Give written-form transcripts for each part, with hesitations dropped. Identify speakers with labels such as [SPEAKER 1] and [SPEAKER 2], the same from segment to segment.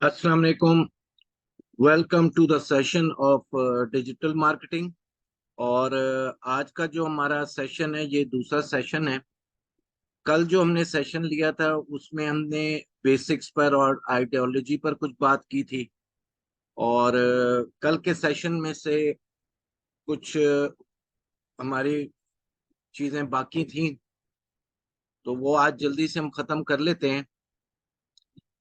[SPEAKER 1] अस्सलाम वालेकुम। Welcome to the session of digital marketing. और आज का जो हमारा सेशन है ये दूसरा सेशन है। कल जो हमने सेशन लिया था उसमें हमने बेसिक्स पर और आइडियोलॉजी पर कुछ बात की थी। और कल के सेशन में से कुछ हमारी चीजें बाकी थी, तो वो आज जल्दी से हम खत्म कर लेते हैं।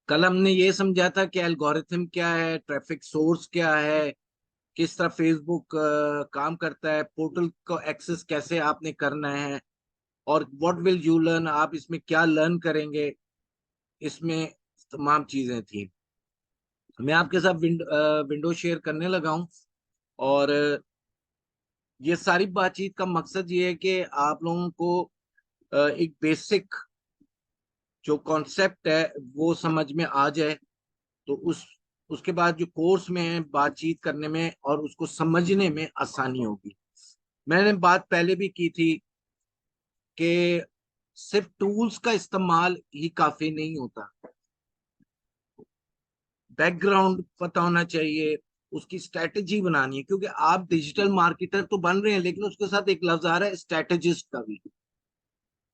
[SPEAKER 1] कल हमने ये समझा था कि एल्गोरिथम क्या है, ट्रैफिक सोर्स क्या है, किस तरह फेसबुक काम करता है, पोर्टल को एक्सेस कैसे आपने करना है, और व्हाट विल यू लर्न, आप इसमें क्या लर्न करेंगे। इसमें तमाम चीजें थी। मैं आपके साथ विंडो शेयर करने लगा हूं। और ये सारी बातचीत का मकसद ये है कि आप लोगों को एक बेसिक जो कॉन्सेप्ट है वो समझ में आ जाए। तो उसके बाद जो कोर्स में है बातचीत करने में और उसको समझने में आसानी होगी। मैंने बात पहले भी की थी कि सिर्फ टूल्स का इस्तेमाल ही काफी नहीं होता, बैकग्राउंड पता होना चाहिए, उसकी स्ट्रेटेजी बनानी है। क्योंकि आप डिजिटल मार्केटर तो बन रहे हैं, लेकिन उसके साथ एक लफ्ज आ रहा है स्ट्रेटेजिस्ट का भी,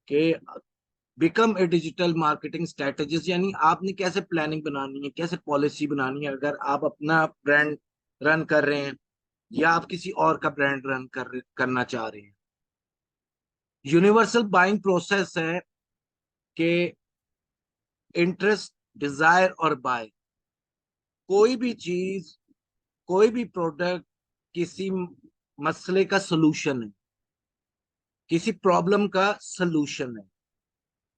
[SPEAKER 1] कि become a digital marketing strategist. यानी आपने कैसे प्लानिंग बनानी है, कैसे पॉलिसी बनानी है, अगर आप अपना ब्रांड रन कर रहे हैं या आप किसी और का ब्रांड करना चाह रहे हैं। यूनिवर्सल बाइंग प्रोसेस है कि इंटरेस्ट, डिजायर और बाय। कोई भी चीज, कोई भी प्रोडक्ट किसी मसले का सलूशन है, किसी प्रॉब्लम का सलूशन है।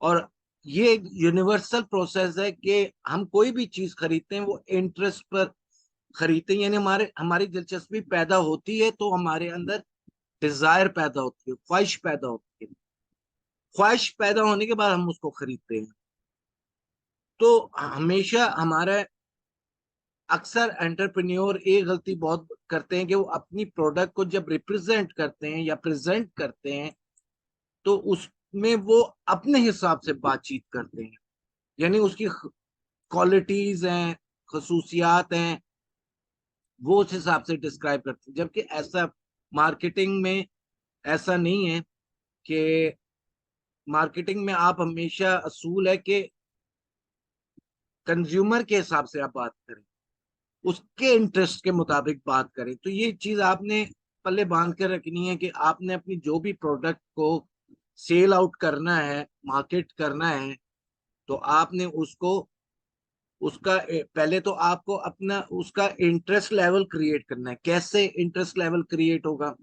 [SPEAKER 1] और ये एक यूनिवर्सल प्रोसेस है कि हम कोई भी चीज खरीदते हैं वो इंटरेस्ट पर खरीदते हैं। यानी हमारे हमारी दिलचस्पी पैदा होती है तो हमारे अंदर डिजायर पैदा होती है, ख्वाहिश पैदा होती है। ख्वाहिश पैदा होने के बाद हम उसको खरीदते हैं। तो हमेशा हमारा, अक्सर एंटरप्रेन्योर एक गलती बहुत करते हैं कि वो अपनी प्रोडक्ट को जब रिप्रेजेंट करते हैं या प्रेजेंट करते हैं तो उसमें वो अपने हिसाब से बातचीत करते हैं। यानी उसकी क्वालिटीज हैं, खसूसियात हैं, वो उस हिसाब से डिस्क्राइब करते हैं। जबकि ऐसा मार्केटिंग में ऐसा नहीं है। कि मार्केटिंग में आप हमेशा असूल है कि कंज्यूमर के हिसाब से आप बात करें, उसके इंटरेस्ट के मुताबिक बात करें। तो ये चीज आपने पल्ले बांध कर रखनी है कि आपने अपनी जो भी प्रोडक्ट को सेल आउट करना है, मार्केट करना है, तो आपने उसको, उसका पहले तो आपको अपना उसका इंटरेस्ट लेवल क्रिएट करना है। कैसे इंटरेस्ट लेवल क्रिएट होगा?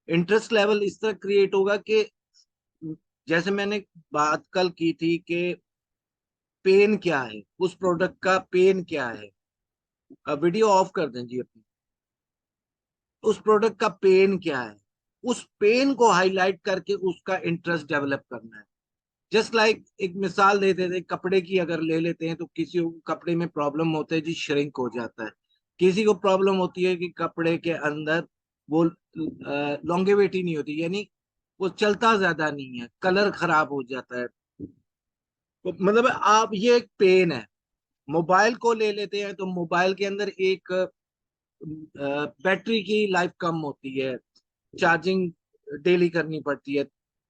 [SPEAKER 1] इंटरेस्ट लेवल इस तरह क्रिएट होगा कि जैसे मैंने बात कल की थी कि पेन क्या है, उस प्रोडक्ट का पेन क्या है। अब वीडियो ऑफ कर दें जी अपनी। उस प्रोडक्ट का पेन क्या है, उस पेन को हाईलाइट करके उसका इंटरेस्ट डेवलप करना है। जस्ट लाइक एक मिसाल देते थे, कपड़े की अगर ले लेते हैं तो किसी को कपड़े में प्रॉब्लम होता है जी, श्रिंक हो जाता है। किसी को प्रॉब्लम होती है कि कपड़े के अंदर वो लॉन्गेविटी नहीं होती, यानी वो चलता ज्यादा नहीं है, कलर खराब हो जाता है। तो मतलब आप, ये एक पेन है। मोबाइल को ले लेते हैं तो मोबाइल के अंदर एक बैटरी की लाइफ कम होती है, चार्जिंग डेली करनी पड़ती है,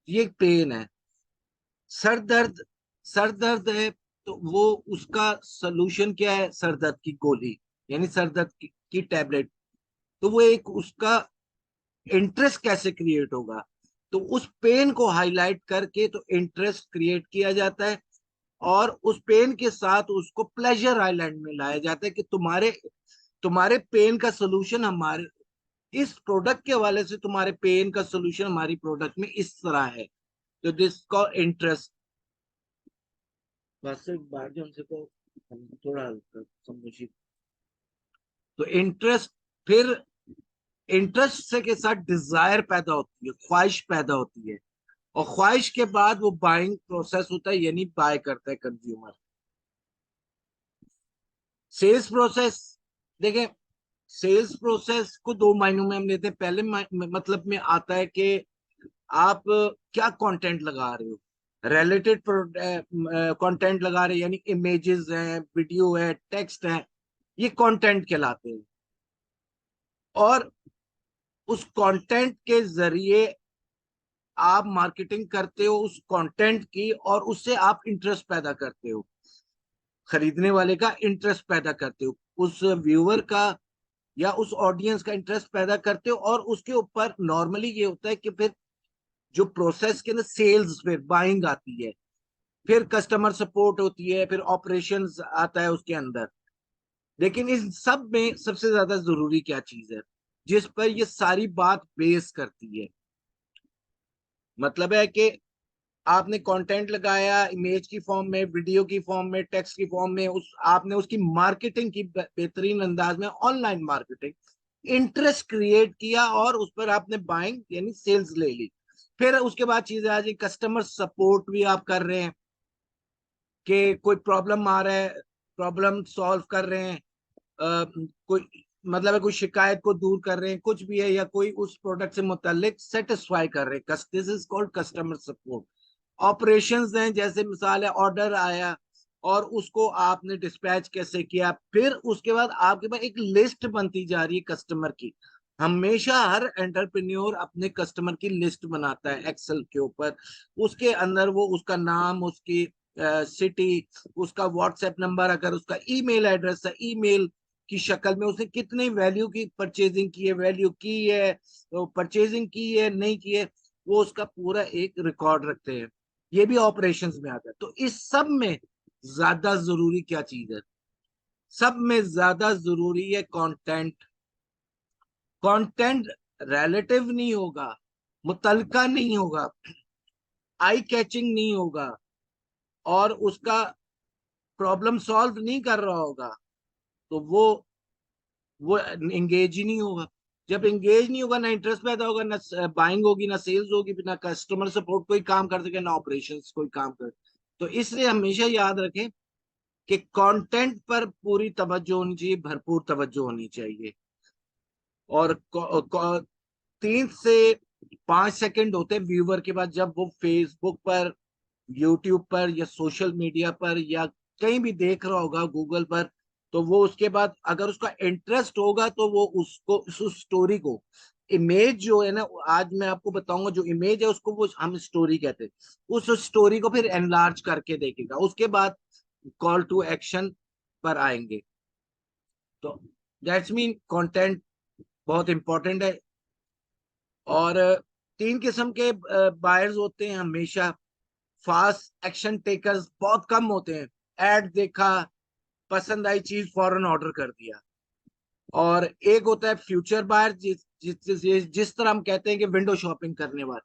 [SPEAKER 1] ये एक पेन है। सर दर्द, सर दर्द है तो वो, उसका सलूशन क्या है? सर दर्द की गोली, यानी सर दर्द की टैबलेट। तो वो एक उसका इंटरेस्ट कैसे क्रिएट होगा? तो उस पेन को हाईलाइट करके तो इंटरेस्ट क्रिएट किया जाता है। और उस पेन के साथ उसको प्लेजर आइलैंड में लाया जाता है कि तुम्हारे तुम्हारे पेन का सोल्यूशन हमारे इस प्रोडक्ट के हवाले से, तुम्हारे पेन का सोल्यूशन हमारी प्रोडक्ट में इस तरह है। तो दिस कॉल इंटरेस्ट। बस एक बार जो हमसे को हम थोड़ा समझिए। तो इंटरेस्ट, फिर इंटरेस्ट से के साथ डिजायर पैदा होती है, ख्वाहिश पैदा होती है। और ख्वाहिश के बाद वो बाइंग प्रोसेस होता है, यानी बाय करता है कंज्यूमर। सेल्स प्रोसेस देखें। सेल्स प्रोसेस को दो मायनों में हम लेते हैं। पहले मतलब में आता है कि आप क्या कंटेंट लगा रहे हो, रिलेटेड कंटेंट लगा रहे, यानी इमेजेस हैं, वीडियो है, टेक्स्ट है, ये कंटेंट कहलाते हैं। और उस कंटेंट के जरिए आप मार्केटिंग करते हो उस कंटेंट की, और उससे आप इंटरेस्ट पैदा करते हो, खरीदने वाले का इंटरेस्ट पैदा करते हो, उस व्यूअर का या उस ऑडियंस का इंटरेस्ट पैदा करते हो। और उसके ऊपर नॉर्मली ये होता है कि फिर जो प्रोसेस के अंदर सेल्स, फिर बाइंग आती है, फिर कस्टमर सपोर्ट होती है, फिर ऑपरेशंस आता है उसके अंदर। लेकिन इस सब में सबसे ज्यादा जरूरी क्या चीज है जिस पर ये सारी बात बेस करती है? मतलब है कि आपने कंटेंट लगाया इमेज की फॉर्म में, वीडियो की फॉर्म में, टेक्स्ट की फॉर्म में, उस आपने उसकी मार्केटिंग की बेहतरीन अंदाज में, ऑनलाइन मार्केटिंग, इंटरेस्ट क्रिएट किया, और उस पर आपने बाइंग यानी सेल्स ले ली। फिर उसके बाद चीजें आ जाए, कस्टमर सपोर्ट भी आप कर रहे हैं कि कोई प्रॉब्लम आ रहा है, प्रॉब्लम सॉल्व कर रहे हैं, कोई मतलब है कोई शिकायत को दूर कर रहे हैं, कुछ भी है, या कोई उस प्रोडक्ट से मुतालिक सेटिस्फाई कर रहे हैं, this is called customer support. Operations हैं, जैसे मिसाल है ऑर्डर आया और उसको आपने डिस्पैच कैसे किया, फिर उसके बाद आपके पास एक लिस्ट बनती जा रही है कस्टमर की। हमेशा हर एंटरप्रेन्योर अपने कस्टमर की लिस्ट बनाता है एक्सेल के ऊपर। उसके अंदर वो उसका नाम, उसकी सिटी, उसका व्हाट्सएप नंबर, अगर उसका ईमेल एड्रेस है, ईमेल की शक्ल में उसने कितनी वैल्यू की परचेजिंग की है, वैल्यू की है, परचेजिंग की है, नहीं की है, वो उसका पूरा एक रिकॉर्ड रखते हैं। ये भी ऑपरेशंस में आता है। तो इस सब में ज्यादा जरूरी क्या चीज है? सब में ज्यादा जरूरी है कंटेंट। कंटेंट रिलेटिव नहीं होगा, मुतलका नहीं होगा, आई कैचिंग नहीं होगा, और उसका प्रॉब्लम सॉल्व नहीं कर रहा होगा, तो वो एंगेज ही नहीं होगा। जब एंगेज नहीं होगा, ना इंटरेस्ट पैदा होगा, ना बाइंग होगी, ना सेल्स होगी, ना कस्टमर सपोर्ट कोई काम कर सके, ना ऑपरेशंस कोई काम कर। तो इसलिए हमेशा याद रखें कि कंटेंट पर पूरी तवज्जो होनी चाहिए, भरपूर तवज्जो होनी चाहिए। और 3 से 5 सेकंड होते हैं व्यूवर के बाद, जब वो फेसबुक पर, यूट्यूब पर, या सोशल मीडिया पर, या कहीं भी देख रहा होगा, गूगल पर, तो वो उसके बाद अगर उसका इंटरेस्ट होगा तो वो उसको उस स्टोरी को, इमेज जो है ना, आज मैं आपको बताऊंगा, जो इमेज है उसको वो हम स्टोरी कहते हैं, उस स्टोरी को फिर एनलार्ज करके देखेगा। उसके बाद कॉल टू एक्शन पर आएंगे। तो दैट्स मीन कंटेंट बहुत इंपॉर्टेंट है। और 3 किस्म के बायर्स होते हैं हमेशा। फास्ट एक्शन टेकर्स बहुत कम होते हैं, एड देखा, पसंद आई चीज, फौरन ऑर्डर कर दिया। और एक होता है फ्यूचर बायर, जिस तरह हम कहते हैं कि विंडो शॉपिंग करने वाले,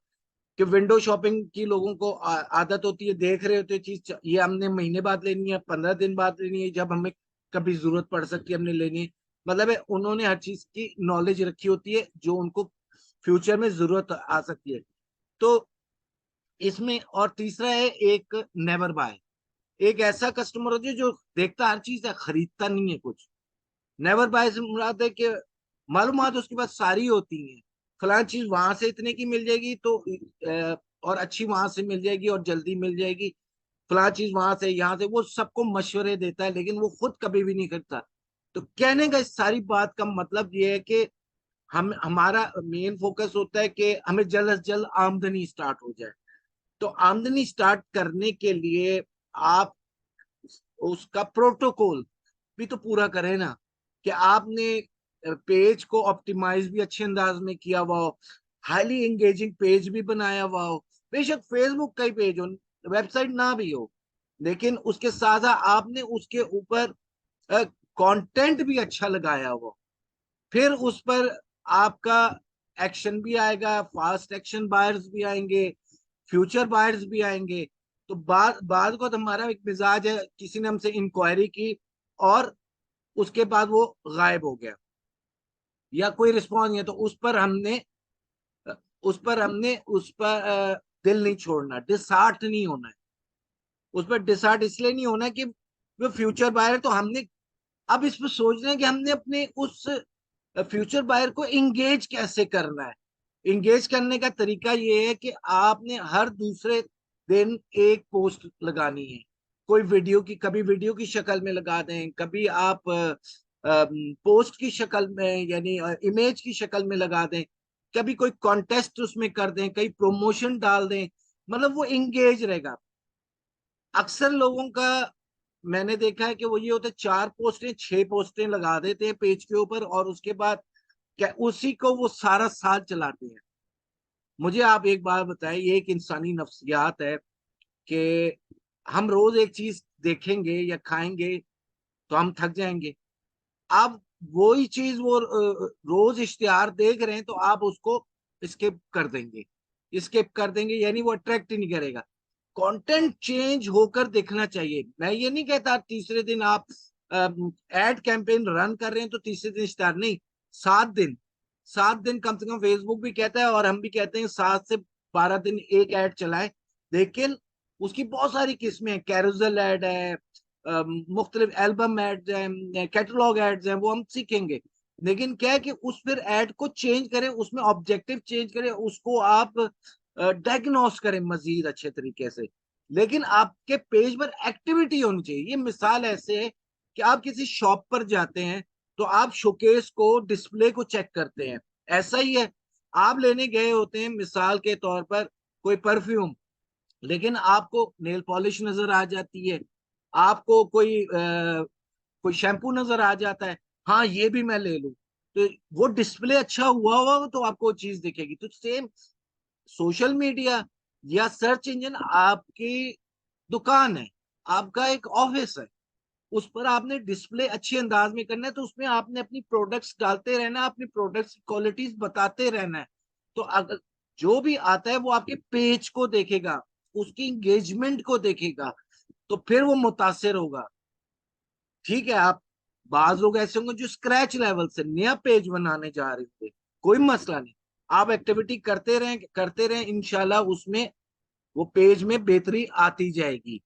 [SPEAKER 1] कि विंडो शॉपिंग की लोगों को आदत होती है, देख रहे होते हैं चीज, ये हमने महीने बाद लेनी है, 15 दिन बाद लेनी है, जब हमें कभी जरूरत पड़ सकती है हमने लेनी है। मतलब है उन्होंने हर चीज की नॉलेज रखी होती है जो उनको फ्यूचर में जरूरत आ सकती है। तो इसमें, और तीसरा है एक नेवर बाय। एक ऐसा कस्टमर होता है जो देखता हर चीज है, खरीदता नहीं है कुछ। नेवर बाय से मुराद है कि मालूमात उसके पास सारी होती हैं, फलां चीज वहां से इतने की मिल जाएगी, तो और अच्छी वहां से मिल जाएगी और जल्दी मिल जाएगी, फलां चीज वहां से, यहाँ से, वो सबको मशवरे देता है, लेकिन वो खुद कभी भी नहीं करता। तो कहने का इस सारी बात का मतलब ये है कि हम, हमारा मेन फोकस होता है कि हमें जल्द से जल्द आमदनी स्टार्ट हो जाए। तो आमदनी स्टार्ट करने के लिए आप उसका प्रोटोकॉल भी तो पूरा करें ना, कि आपने पेज को ऑप्टिमाइज भी अच्छे अंदाज में किया हुआ हो, हाईली एंगेजिंग पेज भी बनाया हुआ हो। बेशक फेसबुक का ही पेज हो, वेबसाइट ना भी हो, लेकिन उसके साथ साथ आपने उसके ऊपर कंटेंट भी अच्छा लगाया हुआ। फिर उस पर आपका एक्शन भी आएगा, फास्ट एक्शन बायर्स भी आएंगे, फ्यूचर बायर्स भी आएंगे। तो बाद को तो हमारा एक मिजाज है, किसी ने हमसे इंक्वायरी की और उसके बाद वो गायब हो गया, या कोई रिस्पॉन्स नहीं है, तो उस पर दिल नहीं छोड़ना, डिसहार्ट नहीं होना है। उस पर डिसहार्ट इसलिए नहीं होना कि वो फ्यूचर बायर है, तो हमने अब इस पर सोचना है कि हमने अपने उस फ्यूचर बायर को इंगेज कैसे करना है। इंगेज करने का तरीका ये है कि आपने हर दूसरे दिन एक पोस्ट लगानी है। कोई वीडियो की, कभी वीडियो की शक्ल में लगा दें, कभी आप पोस्ट की शक्ल में यानी इमेज की शक्ल में लगा दें, कभी कोई कॉन्टेस्ट उसमें कर दें, कहीं प्रमोशन डाल दें, मतलब वो इंगेज रहेगा। अक्सर लोगों का मैंने देखा है कि वो ये होता है, 4 पोस्टें 6 पोस्टें लगा देते हैं पेज के ऊपर और उसके बाद क्या उसी को वो सारा साल चलाते हैं। मुझे आप एक बात बताएं, ये एक इंसानी नफ्सियात है कि हम रोज एक चीज देखेंगे या खाएंगे तो हम थक जाएंगे। आप वही चीज वो रोज इश्तिहार देख रहे हैं तो आप उसको स्किप कर देंगे, स्किप कर देंगे, यानी वो अट्रैक्ट ही नहीं करेगा। कंटेंट चेंज होकर देखना चाहिए। मैं ये नहीं कहता तीसरे दिन आप एड कैंपेन रन कर रहे हैं तो तीसरे दिन स्टार्ट नहीं, 7 दिन, 7 दिन कम से कम फेसबुक भी कहता है और हम भी कहते हैं 7 से 12 दिन एक ऐड चलाए। लेकिन उसकी बहुत सारी किस्में हैं, कैरोसेल ऐड है, मुख्तलिफ एल्बम एड्स हैं, कैटलॉग एड्स हैं, वो हम सीखेंगे। लेकिन क्या है कि उस फिर ऐड को चेंज करें, उसमें ऑब्जेक्टिव चेंज करें, उसको आप डायग्नोस करें मजीद अच्छे तरीके से। लेकिन आपके पेज पर एक्टिविटी होनी चाहिए। ये मिसाल ऐसे है कि आप किसी शॉप पर जाते हैं तो आप शोकेस को, डिस्प्ले को चेक करते हैं, ऐसा ही है। आप लेने गए होते हैं मिसाल के तौर पर कोई परफ्यूम, लेकिन आपको नेल पॉलिश नजर आ जाती है, आपको कोई शैम्पू नजर आ जाता है, हाँ ये भी मैं ले लूं, तो वो डिस्प्ले अच्छा हुआ होगा तो आपको वो चीज दिखेगी। तो सेम सोशल मीडिया या सर्च इंजन आपकी दुकान है, आपका एक ऑफिस है, उस पर आपने डिस्प्ले अच्छे अंदाज में करना है, तो उसमें आपने अपनी प्रोडक्ट्स डालते रहना है, अपनी प्रोडक्ट्स क्वालिटीज बताते रहना है। तो अगर जो भी आता है वो आपके पेज को देखेगा, उसकी इंगेजमेंट को देखेगा, तो फिर वो मुतासिर होगा। ठीक है, आप बाज लोग ऐसे होंगे जो स्क्रैच लेवल से नया पेज बनाने जा रहे थे, कोई मसला नहीं, आप एक्टिविटी करते रहें, इंशाल्लाह उसमें वो पेज में बेहतरी आती जाएगी।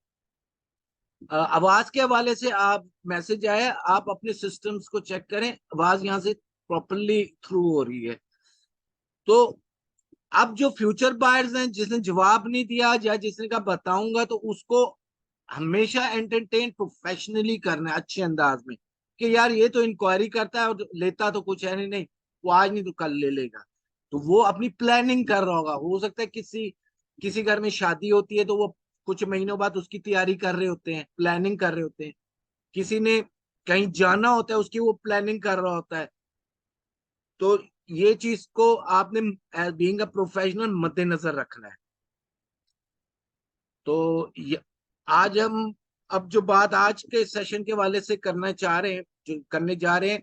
[SPEAKER 1] आवाज के हवाले से आप मैसेज आया, आप अपने सिस्टम्स को चेक करें, आवाज यहाँ से प्रॉपरली थ्रू हो रही है। तो अब जो फ्यूचर बायर्स हैं, जिसने जवाब नहीं दिया या जिसने कहा बताऊंगा, तो उसको हमेशा एंटरटेन प्रोफेशनली करना है, अच्छे अंदाज में, कि यार ये तो इंक्वायरी करता है और लेता तो कुछ है नहीं, नहीं वो आज नहीं तो कल ले लेगा। तो वो अपनी प्लानिंग कर रहा होगा, हो सकता है किसी किसी घर में शादी होती है तो वो कुछ महीनों बाद उसकी तैयारी कर रहे होते हैं, प्लानिंग कर रहे होते हैं। किसी ने कहीं जाना होता है, उसकी वो प्लानिंग कर रहा होता है। तो ये चीज को आपने बीइंग अ प्रोफेशनल मद्देनजर रखना है। तो आज हम, अब जो बात आज के सेशन के वाले से करना चाह रहे हैं, जो करने जा रहे हैं,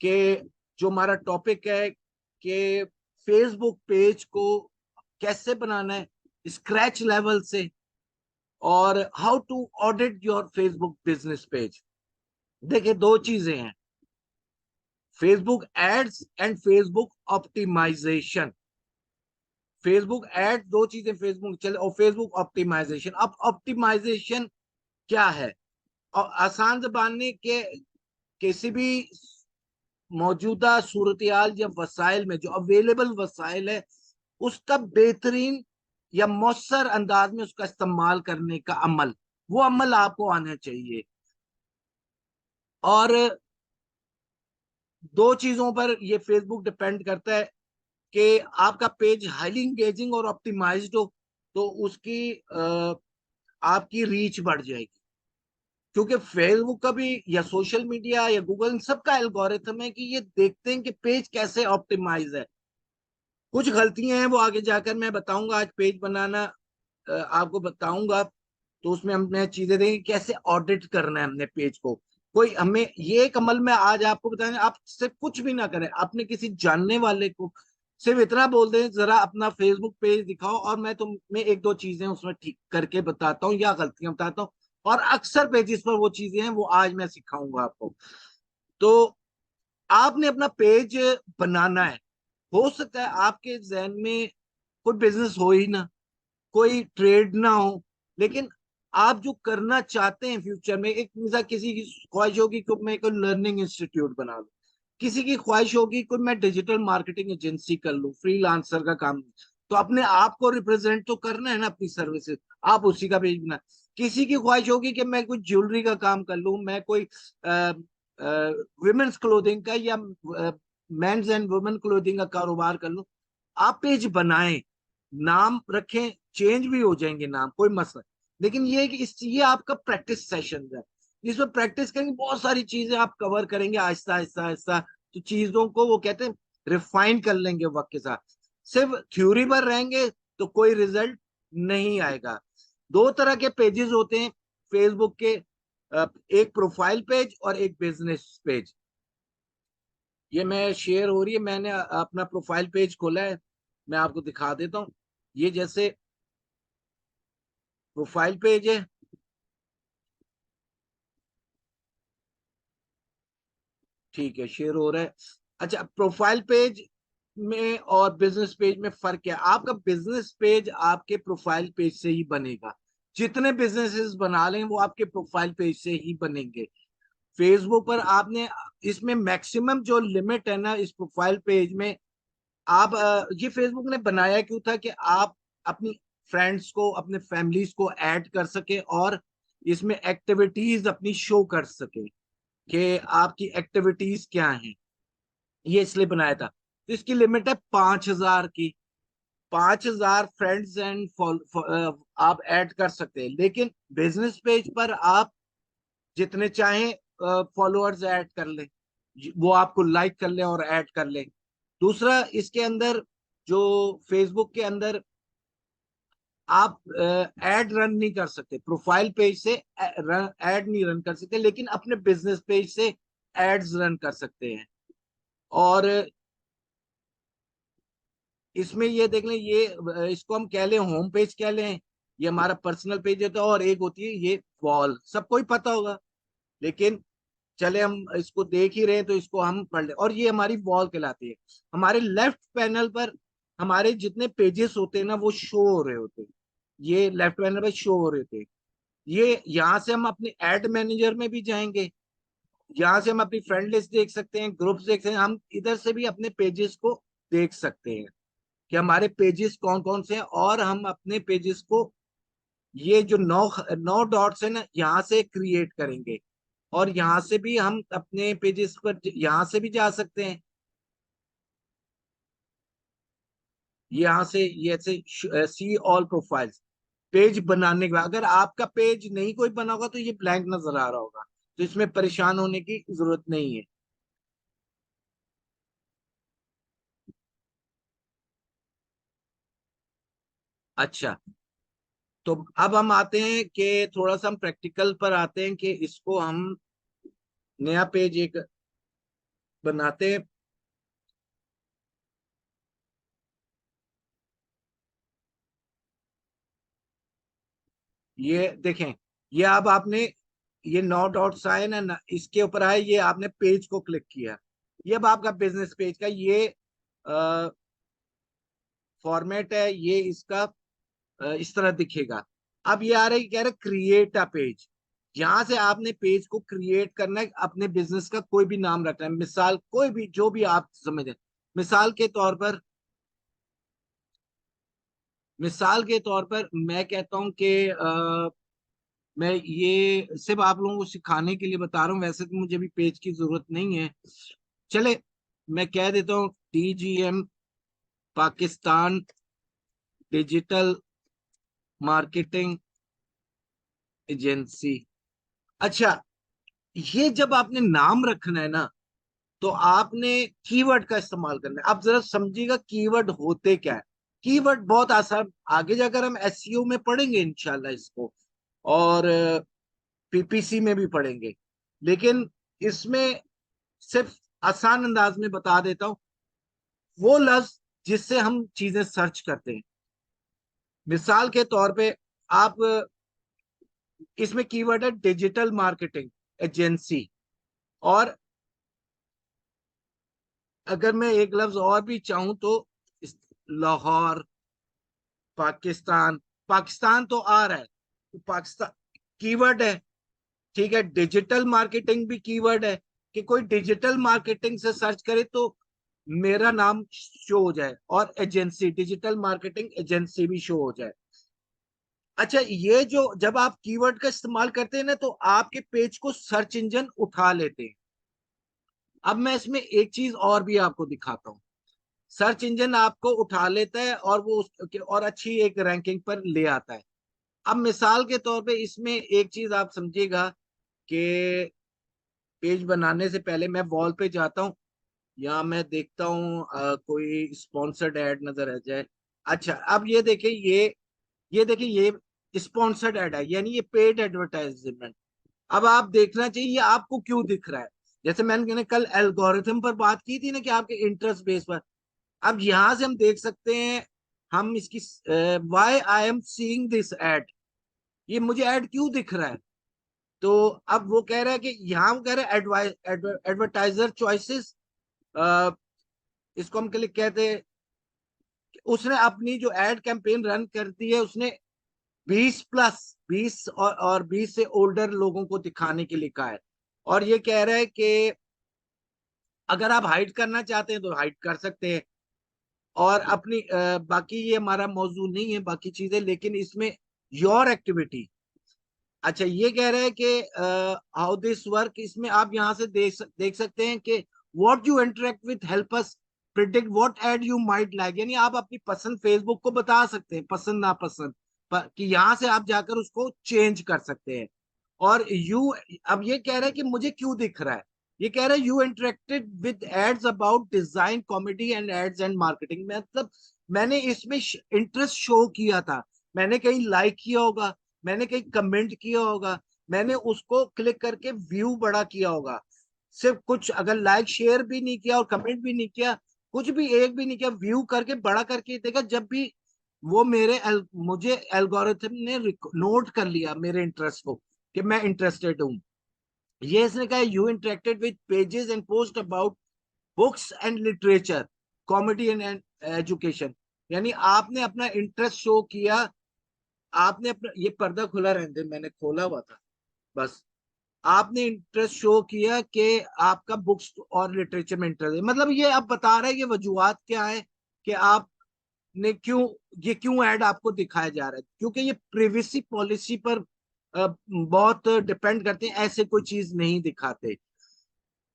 [SPEAKER 1] कि जो हमारा टॉपिक है कि फेसबुक पेज को कैसे बनाना है स्क्रैच लेवल से, और how to audit your Facebook business page. देखिए, दो चीजें हैं, Facebook ads and Facebook optimisation. Facebook ad दो चीजें, फेसबुक चले और फेसबुक ऑप्टिमाइजेशन। अब ऑप्टिमाइजेशन क्या है? और आसान जबान में के किसी भी मौजूदा सूरत या वसाइल में जो अवेलेबल वसाइल है, उसका बेहतरीन या मौसर अंदाज में उसका इस्तेमाल करने का अमल, वो अमल आपको आना चाहिए। और दो चीजों पर ये फेसबुक डिपेंड करता है कि आपका पेज हाईली इंगेजिंग और ऑप्टिमाइज्ड हो, तो उसकी आपकी रीच बढ़ जाएगी। क्योंकि फेसबुक का भी या सोशल मीडिया या गूगल, इन सबका एल्गोरिथम है कि ये देखते हैं कि पेज कैसे ऑप्टिमाइज है। कुछ गलतियां हैं वो आगे जाकर मैं बताऊंगा, आज पेज बनाना आपको बताऊंगा, तो उसमें हमने चीजें देंगे कैसे ऑडिट करना है हमने पेज को। कोई हमें ये एक अमल में आज आपको बताएंगे, आप सिर्फ कुछ भी ना करें, अपने किसी जानने वाले को सिर्फ इतना बोल दें जरा अपना फेसबुक पेज दिखाओ, और मैं तुम्हें एक दो चीजें उसमें ठीक करके बताता हूँ या गलतियां बताता हूँ, और अक्सर पेजेस पर वो चीजें हैं वो आज मैं सिखाऊंगा आपको। तो आपने अपना पेज बनाना है। हो सकता है आपके जहन में कोई बिजनेस हो ही ना, कोई ट्रेड ना हो, लेकिन आप जो करना चाहते हैं फ्यूचर में, एक मिसाल किसी की ख्वाहिश होगी कि मैं कोई लर्निंग इंस्टीट्यूट बना लूं, किसी की ख्वाहिश होगी कि मैं डिजिटल मार्केटिंग एजेंसी कर लूं, फ्रीलांसर का काम तो अपने आप को रिप्रेजेंट तो करना है ना अपनी सर्विसेज, आप उसी का पेज बना। किसी की ख्वाहिश होगी कि मैं कोई ज्वेलरी का काम कर लूं, मैं कोई विमेन्स क्लोथिंग का या मेंस एंड वुमेन क्लोथिंग का कारोबार कर लूं, आप पेज बनाएं, नाम रखें, चेंज भी हो जाएंगे नाम, कोई मसला नहीं। लेकिन ये है कि ये आपका प्रैक्टिस सेशन है, इसमें प्रैक्टिस करेंगे, बहुत सारी चीजें आप कवर करेंगे आहिस्ता आहिस्ता आहिस्ता। तो चीजों को वो कहते हैं रिफाइन कर लेंगे वक्त के साथ। सिर्फ थ्योरी पर रहेंगे तो कोई रिजल्ट नहीं आएगा। दो तरह के पेजेस होते हैं फेसबुक के, एक प्रोफाइल पेज और एक बिजनेस पेज। ये मैं शेयर हो रही है, मैंने अपना प्रोफाइल पेज खोला है, मैं आपको दिखा देता हूँ। ये जैसे प्रोफाइल पेज है, ठीक है शेयर हो रहा है। अच्छा, प्रोफाइल पेज में और बिजनेस पेज में फर्क क्या है? आपका बिजनेस पेज आपके प्रोफाइल पेज से ही बनेगा, जितने बिजनेसेस बना लें वो आपके प्रोफाइल पेज से ही बनेंगे। फेसबुक पर आपने, इसमें मैक्सिमम जो लिमिट है ना इस प्रोफाइल पेज में, आप ये फेसबुक ने बनाया क्यों था कि आप अपनी फ्रेंड्स को, अपने फैमिलीज को ऐड कर सके और इसमें एक्टिविटीज अपनी शो कर सके कि आपकी एक्टिविटीज क्या हैं। ये इसलिए बनाया था। तो इसकी लिमिट है 5,000 की। 5,000 फ्रेंड्स एंड आप ऐड कर सकते हैं, लेकिन बिजनेस पेज पर आप जितने चाहें फॉलोअर्स ऐड कर लें, वो आपको लाइक कर लें और ऐड कर लें। दूसरा, इसके अंदर जो फेसबुक के अंदर आप ऐड रन नहीं कर सकते, प्रोफाइल पेज से ऐड नहीं रन कर सकते, लेकिन अपने बिजनेस पेज से एड्स रन कर सकते हैं। और इसमें ये देख लें, ये इसको हम कह लें होम पेज कह लें, ये हमारा पर्सनल पेज होता है, और एक होती है ये वॉल, सबको ही पता होगा, लेकिन चले हम इसको देख ही रहे हैं तो इसको हम पढ़ ले। और ये हमारी वॉल कहलाती है। हमारे लेफ्ट पैनल पर हमारे जितने पेजेस होते हैं ना वो शो हो रहे होते हैं, ये लेफ्ट पैनल पर शो हो रहे होते हैं। ये यहाँ से हम अपने एड मैनेजर में भी जाएंगे, यहाँ से हम अपनी फ्रेंड लिस्ट देख सकते हैं, ग्रुप्स देख सकते हैं, हम इधर से भी अपने पेजेस को देख सकते हैं कि हमारे पेजेस कौन कौन से हैं। और हम अपने पेजेस को, ये जो नौ नौ डॉट्स है ना, यहाँ से क्रिएट करेंगे, और यहाँ से भी हम अपने पेजेस पर यहाँ से भी जा सकते हैं। यहाँ से ये ऐसे सी ऑल प्रोफाइल्स, पेज बनाने के बाद अगर आपका पेज नहीं कोई बना होगा तो ये ब्लैंक नजर आ रहा होगा, तो इसमें परेशान होने की जरूरत नहीं है। अच्छा, तो अब हम आते हैं कि थोड़ा सा हम प्रैक्टिकल पर आते हैं कि इसको हम नया पेज एक बनाते हैं। ये देखें, ये अब आपने, ये 9 डॉट्स आए ना, इसके ऊपर आए, ये आपने पेज को क्लिक किया, ये अब आपका बिजनेस पेज का ये फॉर्मेट है, ये इसका इस तरह दिखेगा। अब ये आ रहा है, कह रहे क्रिएट अ पेज। यहाँ से आपने पेज को क्रिएट करना है, अपने बिजनेस का कोई भी नाम रखना है, मिसाल कोई भी जो भी आप समझें। मिसाल के तौर पर, मिसाल के तौर पर मैं कहता हूं कि मैं ये सिर्फ आप लोगों को सिखाने के लिए बता रहा हूँ, वैसे तो मुझे भी पेज की जरूरत नहीं है। चले, मैं कह देता हूँ DGM Pakistan digital marketing agency. अच्छा, ये जब आपने नाम रखना है ना, तो आपने कीवर्ड का इस्तेमाल करना है। आप जरा समझिएगा कीवर्ड होते क्या है। कीवर्ड बहुत आसान, आगे जाकर हम SEO में पढ़ेंगे इंशाल्लाह इसको, और PPC में भी पढ़ेंगे, लेकिन इसमें सिर्फ आसान अंदाज में बता देता हूँ, वो लफ्ज जिससे हम चीजें सर्च करते हैं। मिसाल के तौर पे आप, इसमें कीवर्ड है डिजिटल मार्केटिंग एजेंसी, और अगर मैं एक लफ्ज और भी चाहूं तो लाहौर पाकिस्तान, पाकिस्तान तो आ रहा है, तो पाकिस्तान कीवर्ड है, ठीक है। डिजिटल मार्केटिंग भी कीवर्ड है, कि कोई डिजिटल मार्केटिंग से सर्च करे तो मेरा नाम शो हो जाए और एजेंसी, डिजिटल मार्केटिंग एजेंसी भी शो हो जाए। अच्छा, ये जो जब आप कीवर्ड का इस्तेमाल करते हैं ना, तो आपके पेज को सर्च इंजन उठा लेते हैं। अब मैं इसमें एक चीज और भी आपको दिखाता हूँ। सर्च इंजन आपको उठा लेता है और वो और अच्छी एक रैंकिंग पर ले आता है। अब मिसाल के तौर पे इसमें एक चीज आप समझिएगा कि पेज बनाने से पहले मैं वॉल पे जाता हूँ, या मैं देखता हूँ कोई स्पॉन्सर्ड ऐड नजर आ जाए। अच्छा, अब ये देखिए, ये स्पॉन्सर्ड ऐड है, यानी ये पेड एडवर्टाइजमेंट। अब आप देखना चाहिए ये आपको क्यों दिख रहा है। जैसे मैंने कल एल्गोरिथम पर बात की थी ना, कि आपके इंटरेस्ट बेस पर। अब यहां से हम देख सकते हैं, हम इसकी why I am seeing this ad, ये मुझे ऐड क्यों दिख रहा है। तो अब वो कह रहा है कि यहाँ वो कह रहा है एडवर्टाइजर चॉइसेस, इसको हम के लिए कहते हैं। उसने अपनी जो एड कैंपेन रन करती है, उसने 20 और 20 से ओल्डर लोगों को दिखाने के लिए कहा है। और ये कह रहा है कि अगर आप हाइड करना चाहते हैं तो हाइड कर सकते हैं। और अपनी बाकी ये हमारा मौजूद नहीं है बाकी चीजें, लेकिन इसमें योर एक्टिविटी। अच्छा, ये कह रहे हैं कि हाउ दिस वर्क, इसमें आप यहाँ से देख सकते हैं कि what you interact with help us predict what ad you might like, यानी आप अपनी पसंद फेसबुक को बता सकते हैं, पसंद नापसंद कि यहाँ से आप जाकर उसको चेंज कर सकते हैं। और यू, अब ये कह रहा है कि मुझे क्यों दिख रहा है। ये कह रहा है you interacted with ads about design, comedy and ads and marketing, मतलब मैंने इसमें इंटरेस्ट शो किया था, मैंने कहीं लाइक किया होगा, मैंने कहीं कमेंट किया होगा, मैंने उसको क्लिक करके व्यू बड़ा किया होगा। सिर्फ कुछ अगर लाइक शेयर भी नहीं किया और कमेंट भी नहीं किया, कुछ भी एक भी नहीं किया, व्यू करके बड़ा करके देखा, जब भी वो मुझे एल्गोरिथम ने नोट कर लिया मेरे इंटरेस्ट को कि मैं इंटरेस्टेड हूँ। ये इसने कहा you interacted with pages and post about books and literature, comedy and education, यानी आपने अपना इंटरेस्ट शो किया। आपने अपना, ये पर्दा खुला रहने दे, मैंने खोला हुआ था बस। आपने इंटरेस्ट शो किया कि आपका बुक्स और लिटरेचर में इंटरेस्ट है, मतलब ये आप बता रहे हैं कि वजूहत क्या है कि आपने क्यों, ये क्यों ऐड आपको दिखाया जा रहा है, क्योंकि ये प्रिवेसी पॉलिसी पर बहुत डिपेंड करते हैं, ऐसे कोई चीज नहीं दिखाते।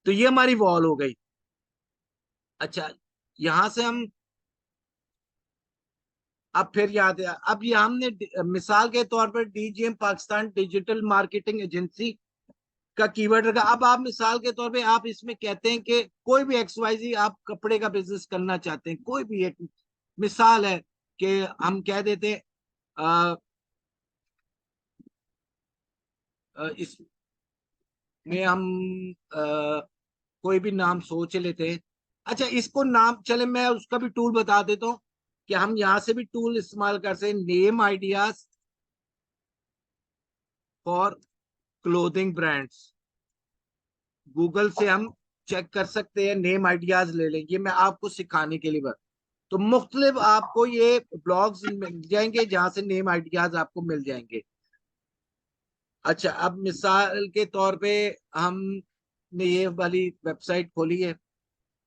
[SPEAKER 1] तो ये हमारी वॉल हो गई। अच्छा, यहां से हम अब फिर याद है, अब ये हमने मिसाल के तौर पर DGM Pakistan digital marketing agency का कीवर्ड रखा। अब आप मिसाल के तौर पे आप इसमें कहते हैं कि कोई भी XYZ आप कपड़े का बिजनेस करना चाहते हैं, कोई भी एक मिसाल है कि हम कह देते हैं इसमें हम कोई भी नाम सोच लेते हैं। अच्छा, इसको नाम, चले मैं उसका भी टूल बता देता हूँ कि हम यहाँ से भी टूल इस्तेमाल कर सकते हैं, name ideas for clothing brands. Google से हम चेक कर सकते हैं, नेम आइडियाज ले लेंगे, मैं आपको सिखाने के लिए बस। तो मुख्तलिफ आपको ये ब्लॉग्स मिल जाएंगे जहां से नेम आइडियाज आपको मिल जाएंगे। अच्छा, अब मिसाल के तौर पे हमने ये वाली वेबसाइट खोली है,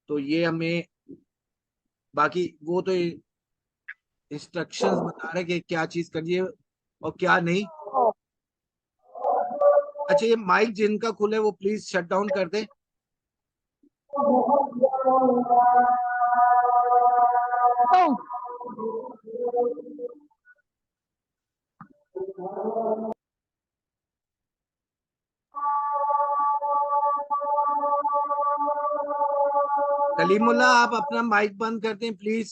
[SPEAKER 1] तो ये हमें बाकी वो तो इंस्ट्रक्शंस बता रहे कि क्या चीज करिए और क्या नहीं। अच्छा, ये माइक जिनका खुला है वो प्लीज शट डाउन कर दे। कलीमुल्ला, आप अपना माइक बंद कर दें प्लीज।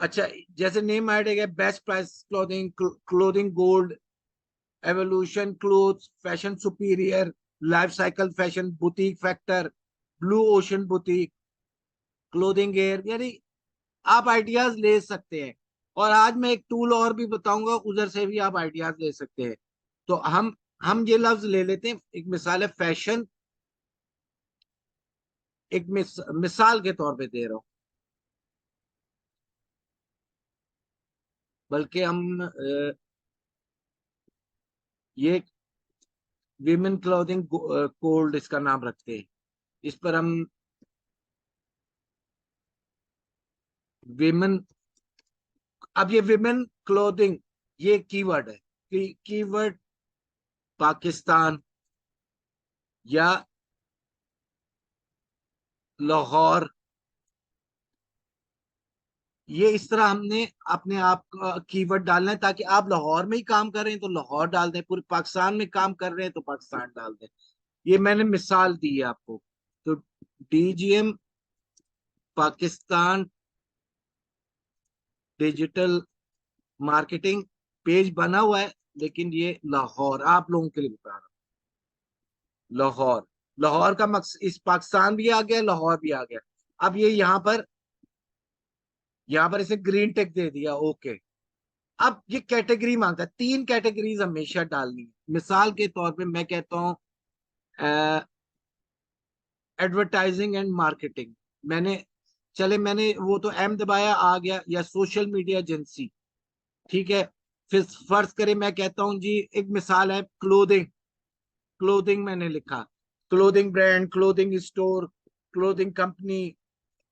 [SPEAKER 1] अच्छा, जैसे नेम ऐड है, best price clothing, clothing gold, evolution clothes, fashion superior, life cycle fashion, boutique factor, blue ocean boutique, clothing air, यानी आप आइडियाज ले सकते हैं। और आज मैं एक टूल और भी बताऊंगा, उधर से भी आप आइडियाज ले सकते हैं। तो हम ये लफ्ज ले लेते हैं, एक मिसाल है फैशन, एक मिसाल के तौर पे दे रहा हूं। बल्कि हम ये विमेन क्लोथिंग कोल्ड इसका नाम रखते हैं। इस पर हम विमेन, अब ये विमेन क्लोथिंग ये कीवर्ड है कि कीवर्ड पाकिस्तान या लाहौर, ये इस तरह हमने अपने आप का कीवर्ड डालना है, ताकि आप लाहौर में ही काम कर रहे हैं तो लाहौर डाल दें, पूरे पाकिस्तान में काम कर रहे हैं तो पाकिस्तान डाल दें। ये मैंने मिसाल दी है आपको। तो DGM Pakistan digital marketing page बना हुआ है, लेकिन ये लाहौर आप लोगों के लिए बता रहा हूँ। लाहौर, लाहौर का मकसद इस पाकिस्तान भी आ गया, लाहौर भी आ गया। अब ये यहाँ पर इसे ग्रीन टिक दे दिया, ओके। अब ये कैटेगरी मांगता है, 3 कैटेगरीज हमेशा डालनी है। मिसाल के तौर पे मैं कहता हूँ एडवर्टाइजिंग एंड मार्केटिंग, मैंने मैंने वो तो एम दबाया आ गया, या सोशल मीडिया एजेंसी, ठीक है। फिर फर्ज करें मैं कहता हूँ जी, एक मिसाल है क्लोथिंग, क्लोथिंग मैंने लिखा, clothing brand, clothing store, clothing company,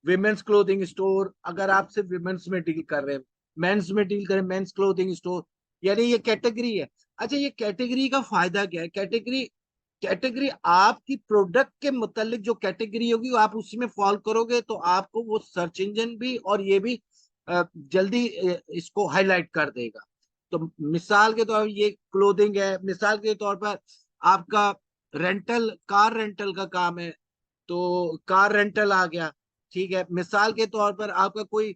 [SPEAKER 1] women's clothing store. अगर आप सिर्फ विमेन्स में डील कर रहे हैं, मेंस में डील करें मेंस क्लोथिंग स्टोर, यानी ये कैटेगरी है। अच्छा, ये कैटेगरी का फायदा क्या है? कैटेगरी, कैटेगरी आपकी प्रोडक्ट के मुतालिक जो कैटेगरी होगी वो आप उसी में फॉलो करोगे, तो आपको वो सर्च इंजन भी और ये भी जल्दी इसको हाईलाइट कर देगा। तो मिसाल के तौर पर ये क्लोथिंग है, मिसाल के तौर पर आपका रेंटल, कार रेंटल का काम है तो कार रेंटल आ गया, ठीक है। मिसाल के तौर पर आपका कोई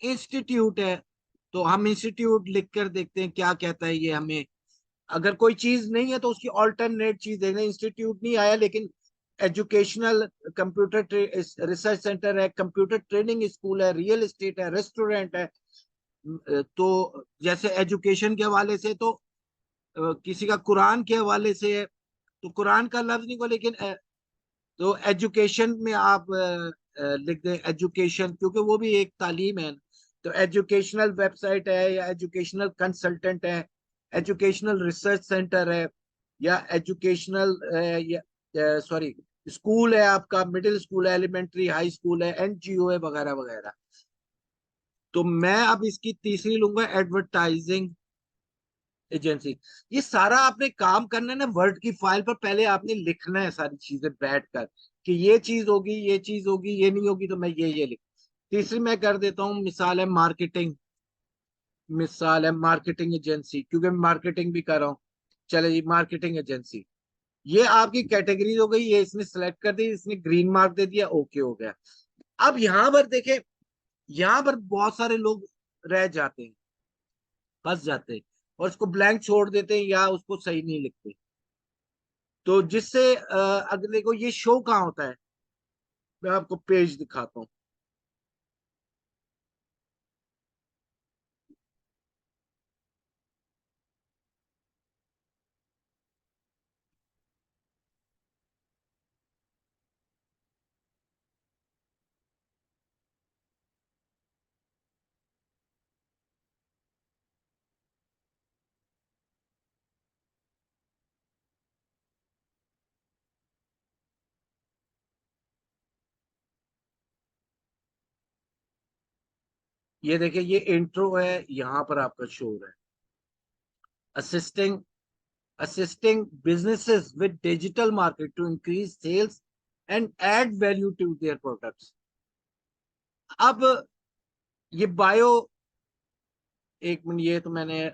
[SPEAKER 1] इंस्टीट्यूट है तो हम इंस्टीट्यूट लिख कर देखते हैं क्या कहता है ये हमें। अगर कोई चीज नहीं है तो उसकी ऑल्टरनेट चीज देखना। इंस्टीट्यूट नहीं आया लेकिन एजुकेशनल कंप्यूटर रिसर्च सेंटर है, कंप्यूटर ट्रेनिंग स्कूल है, रियल एस्टेट है, रेस्टोरेंट है। तो जैसे एजुकेशन के हवाले से तो किसी का कुरान के हवाले से है तो कुरान का लफ्ज नहीं को, लेकिन तो एजुकेशन में आप लिख दें एजुकेशन, क्योंकि वो भी एक तालीम है। तो एजुकेशनल वेबसाइट है, या एजुकेशनल कंसल्टेंट है, एजुकेशनल रिसर्च सेंटर है, या एजुकेशनल या सॉरी स्कूल है, आपका मिडिल स्कूल है, एलिमेंट्री हाई स्कूल है, एनजीओ है, वगैरह वगैरह। तो मैं अब इसकी तीसरी लूंगा एडवर्टाइजिंग एजेंसी। ये सारा आपने काम करना है ना वर्ड की फाइल पर, पहले आपने लिखना है सारी चीजें बैठकर कि ये चीज होगी, ये चीज होगी, ये नहीं होगी तो मैं ये लिख। तीसरी मैं कर देता हूँ, मिसाल है मार्केटिंग, मिसाल है मार्केटिंग एजेंसी, क्योंकि मैं मार्केटिंग भी कर रहा हूँ। चले जी, मार्केटिंग एजेंसी। ये आपकी कैटेगरी हो गई, ये इसने सेलेक्ट कर दी, इसने ग्रीन मार्क दे दिया, ओके हो गया। अब यहाँ पर देखें, यहाँ पर बहुत सारे लोग रह जाते हैं, फंस जाते हैं, और उसको ब्लैंक छोड़ देते हैं या उसको सही नहीं लिखते। तो जिससे अगले को ये शो कहाँ होता है, मैं आपको पेज दिखाता हूँ। ये देखिए, ये इंट्रो है, यहाँ पर आपका शो है assisting, assisting businesses with digital market to increase sales and add value to their products। अब ये बायो, एक मिनट, ये तो मैंने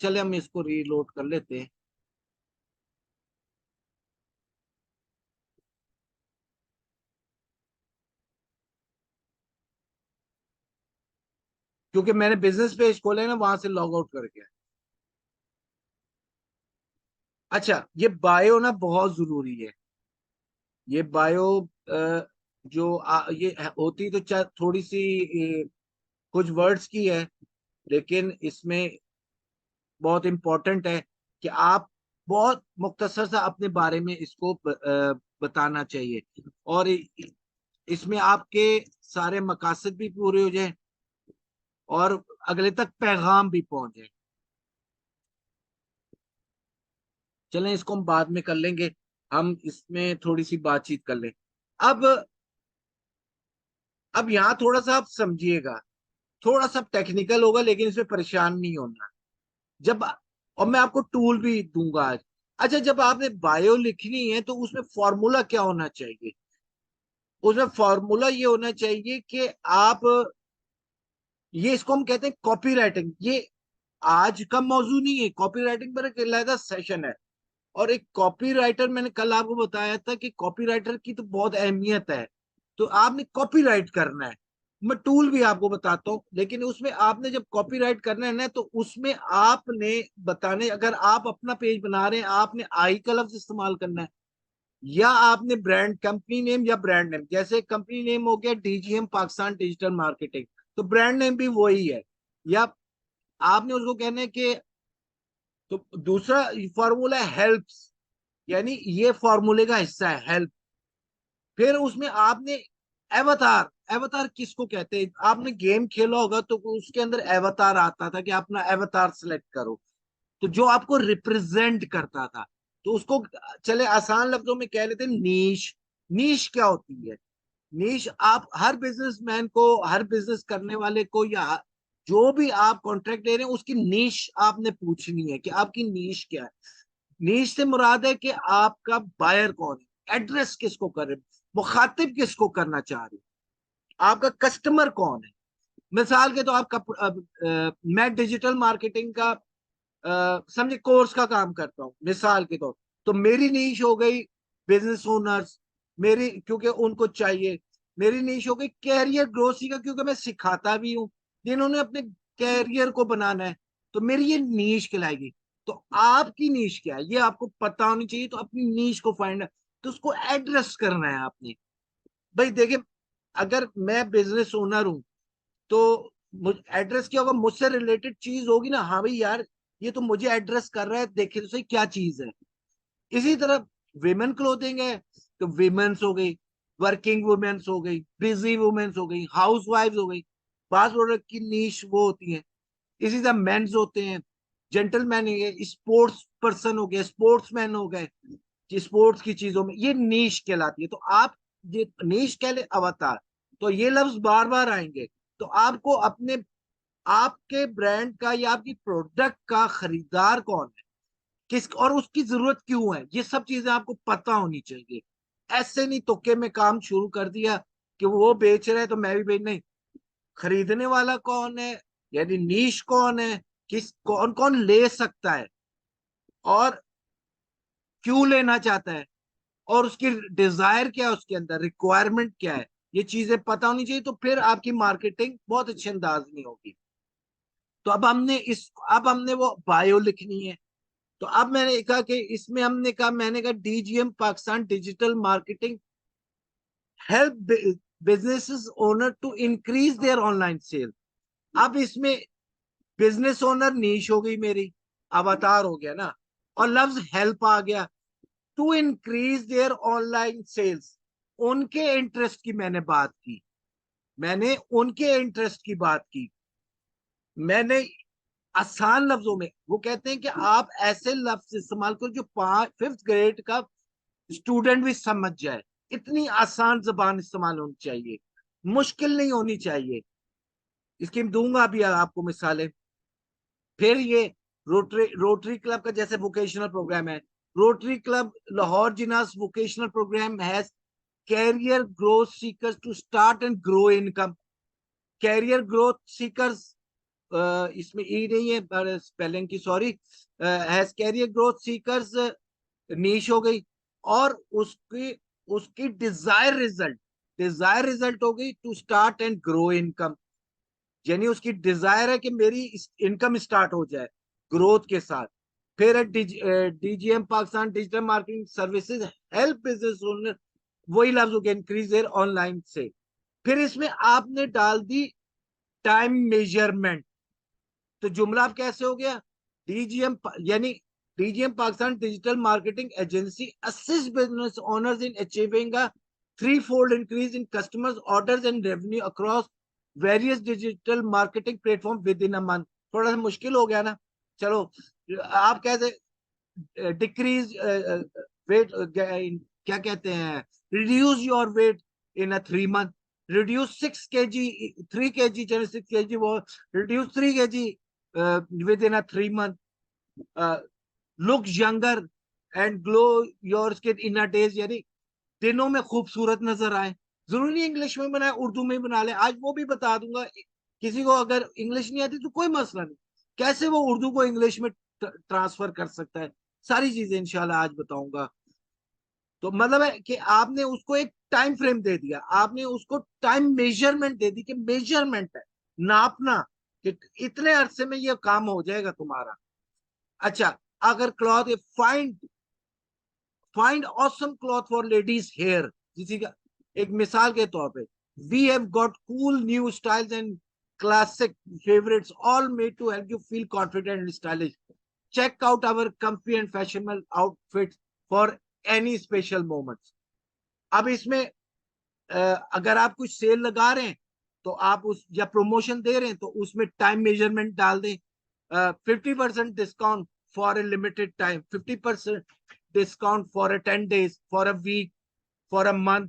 [SPEAKER 1] चले हम इसको रीलोड कर लेते हैं, क्योंकि मैंने बिजनेस पेज खोले ना वहां से लॉग आउट करके। अच्छा, ये बायो ना बहुत जरूरी है। ये बायो जो ये होती तो थोड़ी सी कुछ वर्ड्स की है, लेकिन इसमें बहुत इंपॉर्टेंट है कि आप बहुत मुख्तसर सा अपने बारे में इसको बताना चाहिए, और इसमें आपके सारे मकासद भी पूरे हो जाए, और अगले तक पैगाम भी पहुंचे। चलें, इसको हम बाद में कर लेंगे, हम इसमें थोड़ी सी बातचीत कर लें। अब अब यहाँ थोड़ा सा आप समझिएगा, थोड़ा सा टेक्निकल होगा लेकिन इसमें परेशान नहीं होना। जब और मैं आपको टूल भी दूंगा आज। अच्छा, जब आपने बायो लिखनी है तो उसमें फॉर्मूला क्या होना चाहिए? उसमें फॉर्मूला ये होना चाहिए कि आप, ये इसको हम कहते हैं कॉपी राइटिंग। ये आज का मौजू नहीं है, कॉपी राइटिंग पर एक अलग सेशन है। और एक कॉपी राइटर, मैंने कल आपको बताया था कि कॉपी राइटर की तो बहुत अहमियत है। तो आपने कॉपी राइट करना है, मैं टूल भी आपको बताता हूँ, लेकिन उसमें आपने जब कॉपी राइट करना है ना, तो उसमें आपने बताने, अगर आप अपना पेज बना रहे हैं, आपने आई का लफ्ज इस्तेमाल करना है, या आपने ब्रांड कंपनी नेम या ब्रांड नेम, जैसे कंपनी नेम हो गया डीजीएम पाकिस्तान डिजिटल मार्केटिंग, तो ब्रांड नेम भी वही है। या आपने उसको कहना है कि, तो दूसरा फॉर्मूला है हेल्प्स, यानी ये फॉर्मूले का हिस्सा है हेल्प। फिर उसमें आपने एवतार, एवतार किसको कहते हैं? आपने गेम खेला होगा तो उसके अंदर एवतार आता था कि अपना एवतार सेलेक्ट करो, तो जो आपको रिप्रेजेंट करता था। तो उसको चले आसान लफ्जों में कह लेते हैं नीश। नीश क्या होती है? नीश, आप हर बिजनेसमैन को, हर बिजनेस करने वाले को, या जो भी आप कॉन्ट्रैक्ट ले रहे हैं, उसकी नीश आपने पूछनी है कि आपकी नीश क्या है। नीश से मुराद है कि आपका बायर कौन है, एड्रेस किसको कर रहे, मुखातिब किसको करना चाह रहे, आपका कस्टमर कौन है। मिसाल के तो आपका मैं डिजिटल मार्केटिंग का समझे कोर्स का काम करता हूँ मिसाल के तौर, तो मेरी नीश हो गई बिजनेस ओनर्स, मेरी क्योंकि उनको चाहिए। मेरी नीश हो गई कैरियर ग्रोथ सीखा, क्योंकि मैं सिखाता भी हूँ जिन्होंने अपने कैरियर को बनाना है, तो मेरी ये नीश कहलाएगी। तो आपकी नीश क्या है ये आपको पता होनी चाहिए, तो अपनी नीश को फाइंड, तो उसको एड्रेस करना है आपने। भाई देखिए, अगर मैं बिजनेस ओनर हूं, तो एड्रेस क्या होगा? मुझसे रिलेटेड चीज होगी ना, हाँ भाई यार, ये तो मुझे एड्रेस कर रहा है, देखिए तो सही क्या चीज है। इसी तरह विमेन क्लोथिंग है, तो विमेन्स हो गई, वर्किंग वुमेन्स हो गई, बिजी वुमेन्स हो गई, हाउस वाइफ हो गई। पास प्रोडक्ट की नीश वो होती है। इसी तरह मेंस होते हैं, जेंटलमैन है, स्पोर्ट्स पर्सन हो गए, स्पोर्ट्समैन हो गए, स्पोर्ट्स की चीजों में, ये नीश कहलाती है। तो आप ये नीश कह ले अवतार, तो ये लफ्ज बार बार आएंगे। तो आपको अपने, आपके ब्रांड का या आपकी प्रोडक्ट का खरीदार कौन है, किस और उसकी जरूरत क्यों है, ये सब चीजें आपको पता होनी चाहिए। ऐसे नहीं तुक्के में काम शुरू कर दिया कि वो बेच रहे हैं तो मैं भी बेच, नहीं। खरीदने वाला कौन है, यानी नीश कौन है, किस कौन कौन ले सकता है, और क्यों लेना चाहता है, और उसकी डिजायर क्या है, उसके अंदर रिक्वायरमेंट क्या है, ये चीजें पता होनी चाहिए। तो फिर आपकी मार्केटिंग बहुत अच्छे अंदाज में होगी। तो अब हमने वो बायो लिखनी है। तो अब मैंने कहा कि इसमें हमने कहा, मैंने कहा DGM Pakistan digital marketing help businesses owner to increase their online sale. अब इसमें बिजनेस ओनर नीश हो गई मेरी, अवतार हो गया ना, और लफ्ज हेल्प आ गया। To increase their online sales, उनके इंटरेस्ट की मैंने बात की, मैंने उनके इंटरेस्ट की बात की। मैंने आसान लफ्जों में, वो कहते हैं कि आप ऐसे लफ्ज इस्तेमाल करो जो 5th ग्रेड का स्टूडेंट भी समझ जाए। इतनी आसान जबान इस्तेमाल होनी चाहिए, मुश्किल नहीं होनी चाहिए। इसकी दूंगा भी आपको मिसालें। फिर ये रोटरी रोटरी क्लब का जैसे वोकेशनल प्रोग्राम है, रोटरी क्लब लाहौर जिनास vocational programme has career growth seekers to start and grow income. Career growth seekers, इसमें ई नहीं है पर स्पेलिंग की sorry, has career growth seekers niche हो गई। और उसकी उसकी डिजायर रिजल्ट हो गई to start and grow income, यानी उसकी डिजायर है कि मेरी इनकम स्टार्ट हो जाए ग्रोथ के साथ। फिर DGM Pakistan digital marketing services help business owner, वही लफ्ज हो गया इंक्रीज देयर ऑनलाइन से। फिर इसमें आपने डाल दी टाइम मेजरमेंट। तो जुमला अब कैसे हो गया? डीजीएम यानी DGM Pakistan digital marketing agency assist business owners in achieving a three fold increase in customers orders and revenue across various digital marketing platform with in a month. थोड़ा सा मुश्किल हो गया ना। चलो, आप कैसे डिक्रीज वेट, क्या कहते हैं, reduce your weight in a 3 month, reduce 6 kg, 3 kg, चलो 6 kg, वो reduce 3 kg with in a 3 month, look younger and glow your skin in a days, यानी दिनों में खूबसूरत नजर आए। जरूरी नहीं इंग्लिश में बनाए, उर्दू में बना ले, आज वो भी बता दूंगा। किसी को अगर इंग्लिश नहीं आती तो कोई मसला नहीं, कैसे वो उर्दू को इंग्लिश में ट्रांसफर कर सकता है, सारी चीजें इंशाल्लाह आज बताऊंगा। तो मतलब है कि आपने उसको एक टाइम फ्रेम दे दिया, आपने उसको टाइम मेजरमेंट दे दी कि मेजरमेंट है, नापना, कि इतने अरसे में ये काम हो जाएगा तुम्हारा। अच्छा, अगर cloth, find find awesome cloth for ladies here, किसी का एक मिसाल के तौर पे, we have got cool new styles and classic favourites all made to help you feel confident and stylish. Check out our comfy and fashionable outfit for any special moments. अब इसमें अगर आप कुछ सेल लगा रहे हैं तो आप उस, या प्रमोशन दे रहे हैं तो उसमें टाइम मेजरमेंट डाल दें। 50% discount for a limited time, 50% discount for a 10 days, for a week, for a month.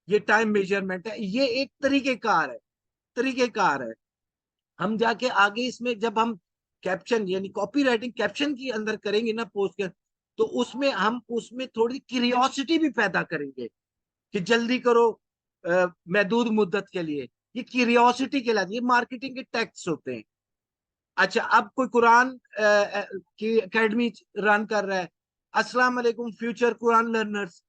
[SPEAKER 1] ये टाइम मेजरमेंट है, ये एक तरीकेकार है, तरीकेकार है। हम जाके आगे इसमें जब हम कैप्शन यानी कॉपी राइटिंग कैप्शन की अंदर करेंगे ना पोस्ट के, तो उसमें हम उसमें थोड़ी क्यूरियोसिटी भी पैदा करेंगे कि जल्दी करो, महदूद मुद्दत के लिए। ये क्यूरियोसिटी के लिए, ये मार्केटिंग के टैक्स होते हैं। अच्छा, अब कोई कुरान की एकेडमी रन कर रहा है, अस्सलाम वालेकुम फ्यूचर कुरान लर्नर्स।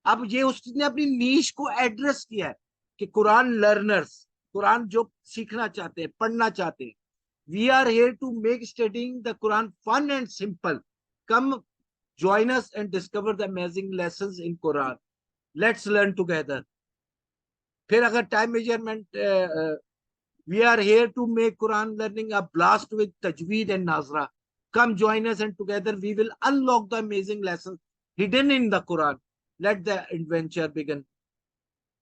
[SPEAKER 1] अब ये उसने अपनी नीश को एड्रेस किया है कि कुरान लर्नर्स, कुरान जो सीखना चाहते हैं, पढ़ना चाहते हैं, we are here to make studying the Quran fun and simple, come join us and discover the amazing lessons in Quran, let's learn together। फिर अगर time measurement, we are here to make Quran learning a blast with तजवीद and नाजरा, come join us and together we will unlock the amazing lesson hidden in the Quran, let the adventure begin.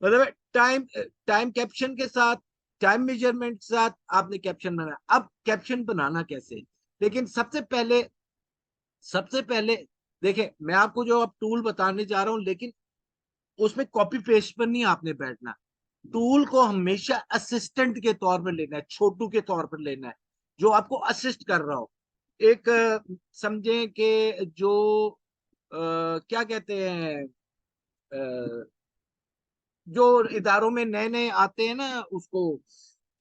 [SPEAKER 1] मतलब time, time caption के साथ, time measurement के साथ आपने caption बनाया। अब कैप्शन बनाना कैसे, लेकिन सबसे पहले देखिए, मैं आपको जो अब टूल बताने जा रहा हूं, लेकिन उसमें कॉपी पेस्ट पर नहीं आपने बैठना। टूल को हमेशा असिस्टेंट के तौर पर लेना है, छोटू के तौर पर लेना है, जो आपको असिस्ट कर रहा हो। एक समझे कि जो क्या कहते हैं, जो इदारों में नए नए आते हैं ना, उसको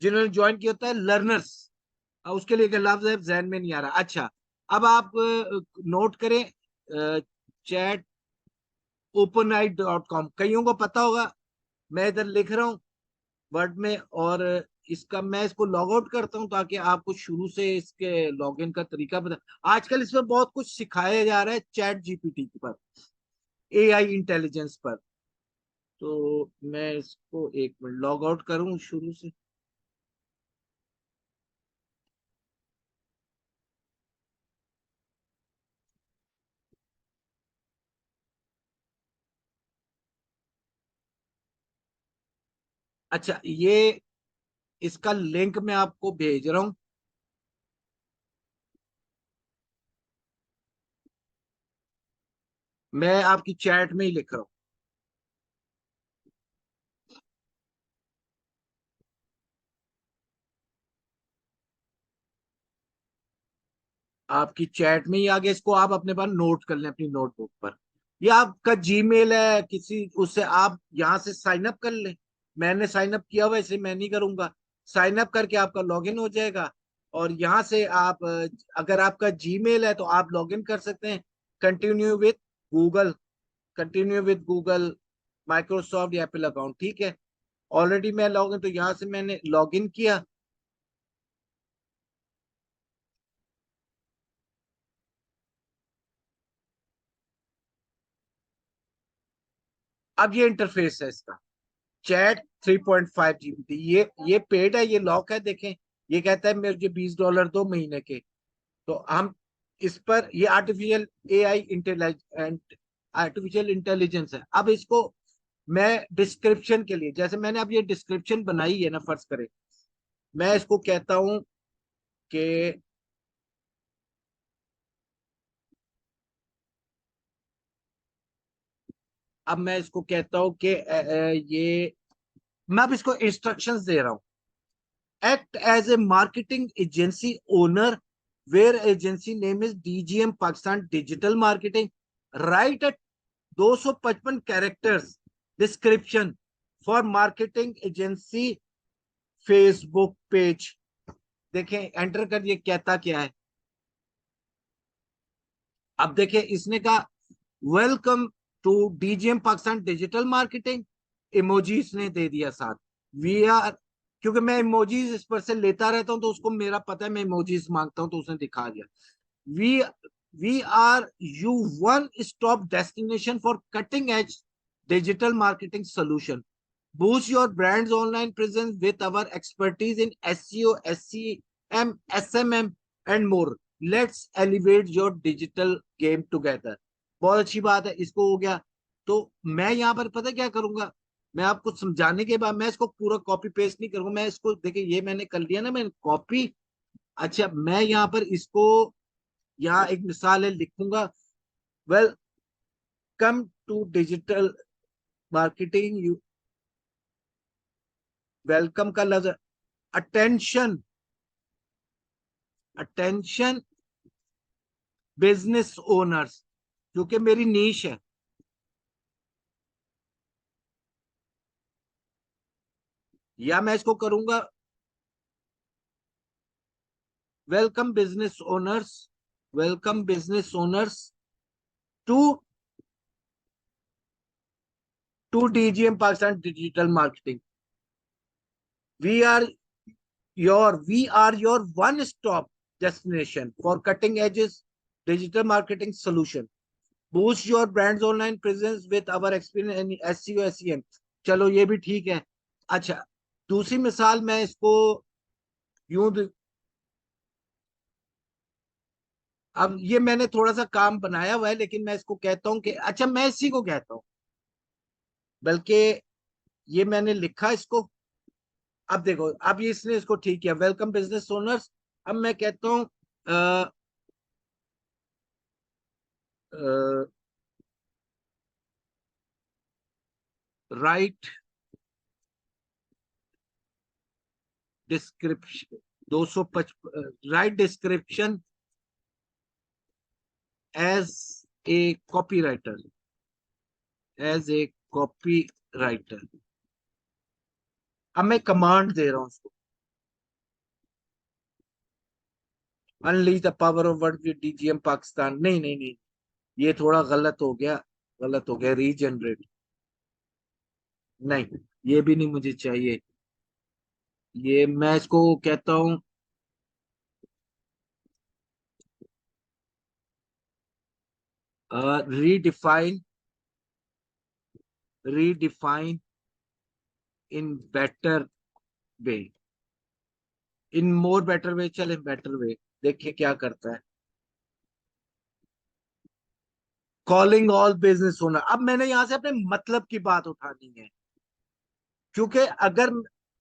[SPEAKER 1] जिन्होंने ज्वाइन किया होता है, लर्नर्स, उसके लिए एक लफ्ज है जहन में नहीं आ रहा। अच्छा, अब आप नोट करें, चैट openai.com, कईयों को पता होगा, मैं इधर लिख रहा हूँ वर्ड में, और इसका मैं इसको लॉग आउट करता हूँ ताकि आपको शुरू से इसके लॉगिन का तरीका पता। आजकल इसमें बहुत कुछ सिखाया जा रहा है चैट जीपीटी पर, एआई इंटेलिजेंस पर। तो मैं इसको एक मिनट लॉग आउट करूँ शुरू से। अच्छा, ये इसका लिंक मैं आपको भेज रहा हूँ, मैं आपकी चैट में ही लिख रहा हूँ। आपकी चैट में ही आगे, इसको आप अपने पास नोट कर लें अपनी नोटबुक पर। या आपका जीमेल है किसी, उससे आप यहाँ से साइन अप कर लें। मैंने साइन अप किया हुआ, इसे मैं नहीं करूंगा। साइन अप करके आपका लॉगिन हो जाएगा, और यहाँ से आप अगर आपका जीमेल है तो आप लॉगिन कर सकते हैं। Continue with Google, continue with Google, Microsoft या एप्पल अकाउंट, ठीक है। ऑलरेडी मैं लॉगिन, तो यहाँ से मैंने लॉगिन किया। अब ये इंटरफेस है इसका, चैट 3.5 जीबी। ये पेड है, ये लॉक है, देखें। ये कहता है मुझे $20 2 महीने के। तो हम इस पर, ये आर्टिफिशियल इंटेलिजेंस है। अब इसको मैं डिस्क्रिप्शन के लिए, जैसे मैंने अब ये डिस्क्रिप्शन बनाई है ना, फर्ज करें मैं इसको कहता हूं कि अब मैं इसको कहता हूं कि ये मैं अब इसको इंस्ट्रक्शंस दे रहा हूं। Act as a marketing agency owner where agency name is DGM Pakistan digital marketing. Write at 255 characters description for marketing agency Facebook page. देखें एंटर कर, ये कहता क्या है। अब देखिए इसने कहा welcome to DGM Pakistan digital marketing. Emojis ने दे दिया साथ। वी आर, क्योंकि मैं इमोजीज इस पर से लेता रहता हूं तो उसको मेरा पता है, मैं इमोजीज मांगता हूं तो उसने दिखा दिया। We we are your one stop destination for cutting edge digital marketing solution. Boost your brand's online presence with our expertise in SEO, SEM, SMM, and more. Let's elevate your digital game together. बहुत अच्छी बात है, इसको हो गया। तो मैं यहाँ पर पता क्या करूंगा, मैं आपको समझाने के बाद मैं इसको पूरा कॉपी पेस्ट नहीं करूंगा। मैं इसको देखिए, ये मैंने कर लिया ना, मैंने कॉपी। अच्छा, मैं यहाँ पर इसको, यहाँ एक मिसाल है, लिखूंगा। Welcome to digital marketing you. Welcome का लफ्ज, अटेंशन, अटेंशन बिजनेस ओनर्स, क्योंकि मेरी नीश है। या मैं इसको करूंगा welcome business owners, welcome business owners to DGM Pakistan digital marketing. We are we are your one stop destination for cutting edges digital marketing solution. Boost your brands online presence with our experience in SEO SEM. चलो ये भी ठीक है। अच्छा, दूसरी मिसाल मैं इसको यूं अब ये मैंने थोड़ा सा काम बनाया हुआ है, लेकिन मैं इसको कहता हूं कि अच्छा, मैं इसी को कहता हूं, बल्कि ये मैंने लिखा इसको। अब देखो, अब ये इसने इसको ठीक किया, वेलकम बिजनेस ओनर्स। अब मैं कहता हूं write description, 255, write description as a copy writer, as a copy writer. अब मैं कमांड दे रहा हूं उसको, unleash the power of word with DGM Pakistan. नहीं नहीं नहीं, ये थोड़ा गलत हो गया, गलत हो गया। रीजनरेट, नहीं, ये भी नहीं मुझे चाहिए। ये मैं इसको कहता हूं redefine, redefine in better way, in more better way, चले बेटर वे। देखिए क्या करता है। कॉलिंग ऑल बिजनेस ओनर, अब मैंने यहां से अपने मतलब की बात उठानी है, क्योंकि अगर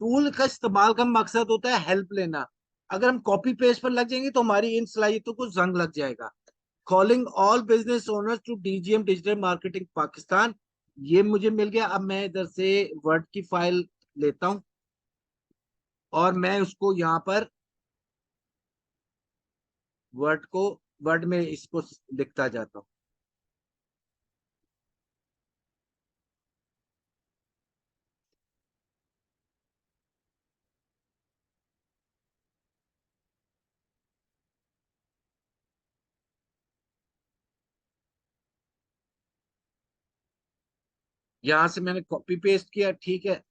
[SPEAKER 1] टूल का इस्तेमाल का मकसद होता है हेल्प लेना, अगर हम कॉपी पेस्ट पर लग जाएंगे तो हमारी इन सलाहियतों को जंग लग जाएगा। Calling all business owners to DGM digital marketing Pakistan, ये मुझे मिल गया। अब मैं इधर से वर्ड की फाइल लेता हूं और मैं उसको यहाँ पर वर्ड को, वर्ड में इसको लिखता जाता हूँ। यहां से मैंने कॉपी पेस्ट किया, ठीक है,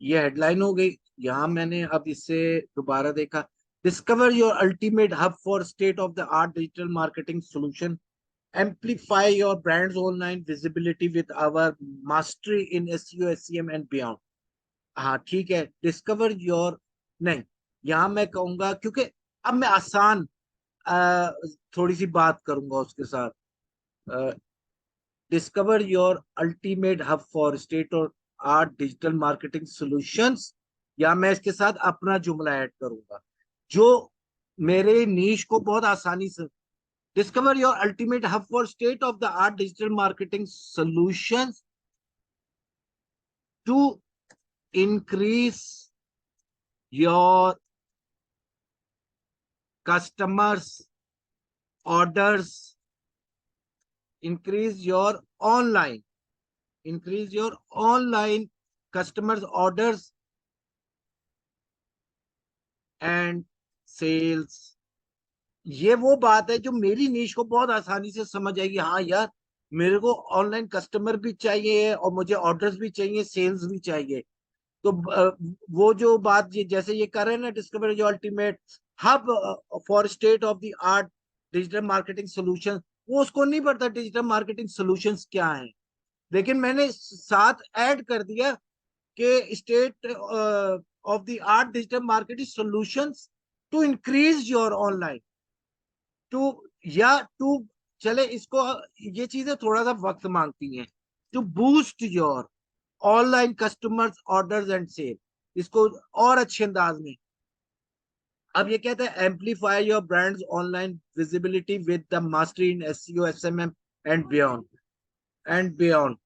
[SPEAKER 1] ये हेडलाइन हो गई। यहाँ मैंने अब इससे दोबारा देखा, discover your ultimate hub for state of the art digital marketing solution, amplify your brands online visibility with our mastery in SEO SEM and beyond. हाँ ठीक है, डिस्कवर योर, नहीं, यहाँ मैं कहूंगा, क्योंकि अब मैं आसान थोड़ी सी बात करूंगा उसके साथ। Discover your ultimate hub for state और आर्ट डिजिटल मार्केटिंग सॉल्यूशंस, या मैं इसके साथ अपना जुमला ऐड करूंगा जो मेरे नीश को बहुत आसानी से, discover your ultimate hub for state of the art digital marketing solutions to increase your customers orders, increase your online, increase your online customers orders and sales। ये वो बात है जो मेरी नीश को बहुत आसानी से समझ आएगी। हाँ यार, मेरे को ऑनलाइन कस्टमर भी चाहिए और मुझे ऑर्डर्स भी चाहिए, सेल्स भी चाहिए। तो वो जो बात ये जैसे ये कर रहे हैं ना, डिस्कवर जो ultimate hub for state of the art digital marketing solution, वो उसको नहीं पता डिजिटल मार्केटिंग सॉल्यूशंस क्या है, लेकिन मैंने साथ ऐड कर दिया कि state of the art digital marketing solutions to increase your online, to या टू, चले इसको, ये चीजें थोड़ा सा वक्त मांगती हैं, to boost your online customers orders and sale, इसको और अच्छे अंदाज में। अब ये कहता है amplify your brands online visibility with the mastery in SEO SMM and beyond, and beyond.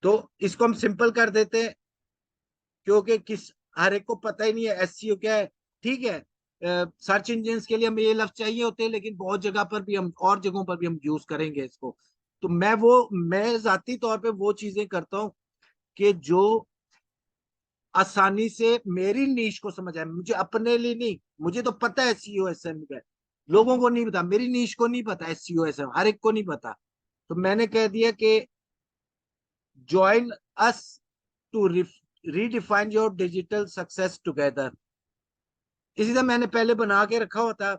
[SPEAKER 1] तो इसको हम सिंपल कर देते हैं, क्योंकि किस हर एक को पता ही नहीं है एसईओ क्या है। ठीक है, सर्च इंजिन के लिए हमें ये लफ्ज चाहिए होते हैं, लेकिन बहुत जगह पर भी हम और जगहों पर भी हम यूज करेंगे इसको। तो मैं जाती तौर पे वो चीजें करता हूँ कि जो आसानी से मेरी नीश को समझ आए, मुझे अपने लिए नहीं, मुझे तो पता है सीओ एस एम क्या है, लोगों को नहीं पता, मेरी नीश को नहीं पता है सीओ एस एम, हर एक को नहीं पता। तो मैंने कह दिया कि join us to redefine your digital success together. इसी तरह मैंने पहले बना के रखा हुआ था,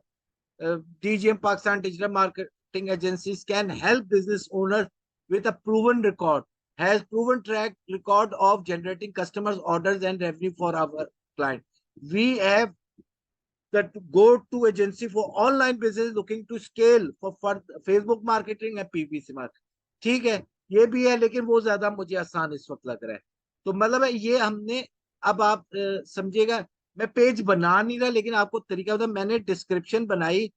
[SPEAKER 1] DGM Pakistan digital marketing agencies can help business owner with a proven record, has proven track record of generating customers orders and revenue for our client. We have the go-to agency for online business looking to scale for Facebook marketing and PPC marketing। ठीक है, ये भी है, लेकिन वो ज्यादा मुझे आसान इस वक्त लग रहा है। तो मतलब है ये हमने, अब आप समझिएगा, मैं पेज बना नहीं रहा, लेकिन आपको तरीका बता, मैंने डिस्क्रिप्शन बनाई,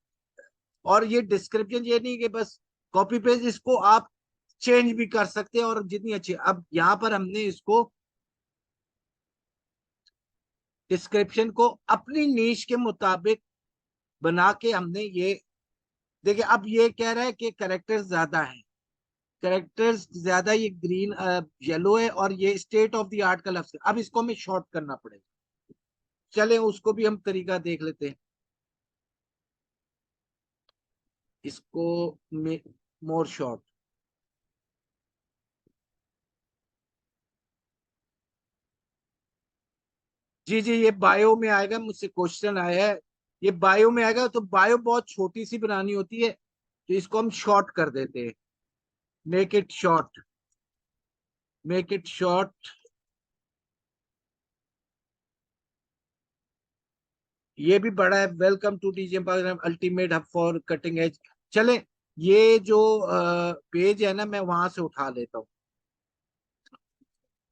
[SPEAKER 1] और ये डिस्क्रिप्शन ये नहीं कि बस कॉपी पेज, इसको आप चेंज भी कर सकते हैं और जितनी अच्छी। अब यहाँ पर हमने इसको डिस्क्रिप्शन को अपनी नीश के मुताबिक बना के हमने ये, देखिए अब ये कह रहा है कि करेक्टर्स ज्यादा हैं, करेक्टर्स ज्यादा, ये ग्रीन येलो है, और ये स्टेट ऑफ द आर्ट का लफ्ज है। अब इसको हमें शॉर्ट करना पड़ेगा, चले उसको भी हम तरीका देख लेते हैं। इसको मोर शॉर्ट, जी जी, ये बायो में आएगा, मुझसे क्वेश्चन आया है, ये बायो में आएगा। तो बायो बहुत छोटी सी बनानी होती है, तो इसको हम शॉर्ट कर देते हैं, make it short, make it short. ये भी बड़ा है, welcome to TGM programme ultimate hub for cutting edge. चले, ये जो पेज है ना, मैं वहां से उठा लेता हूँ,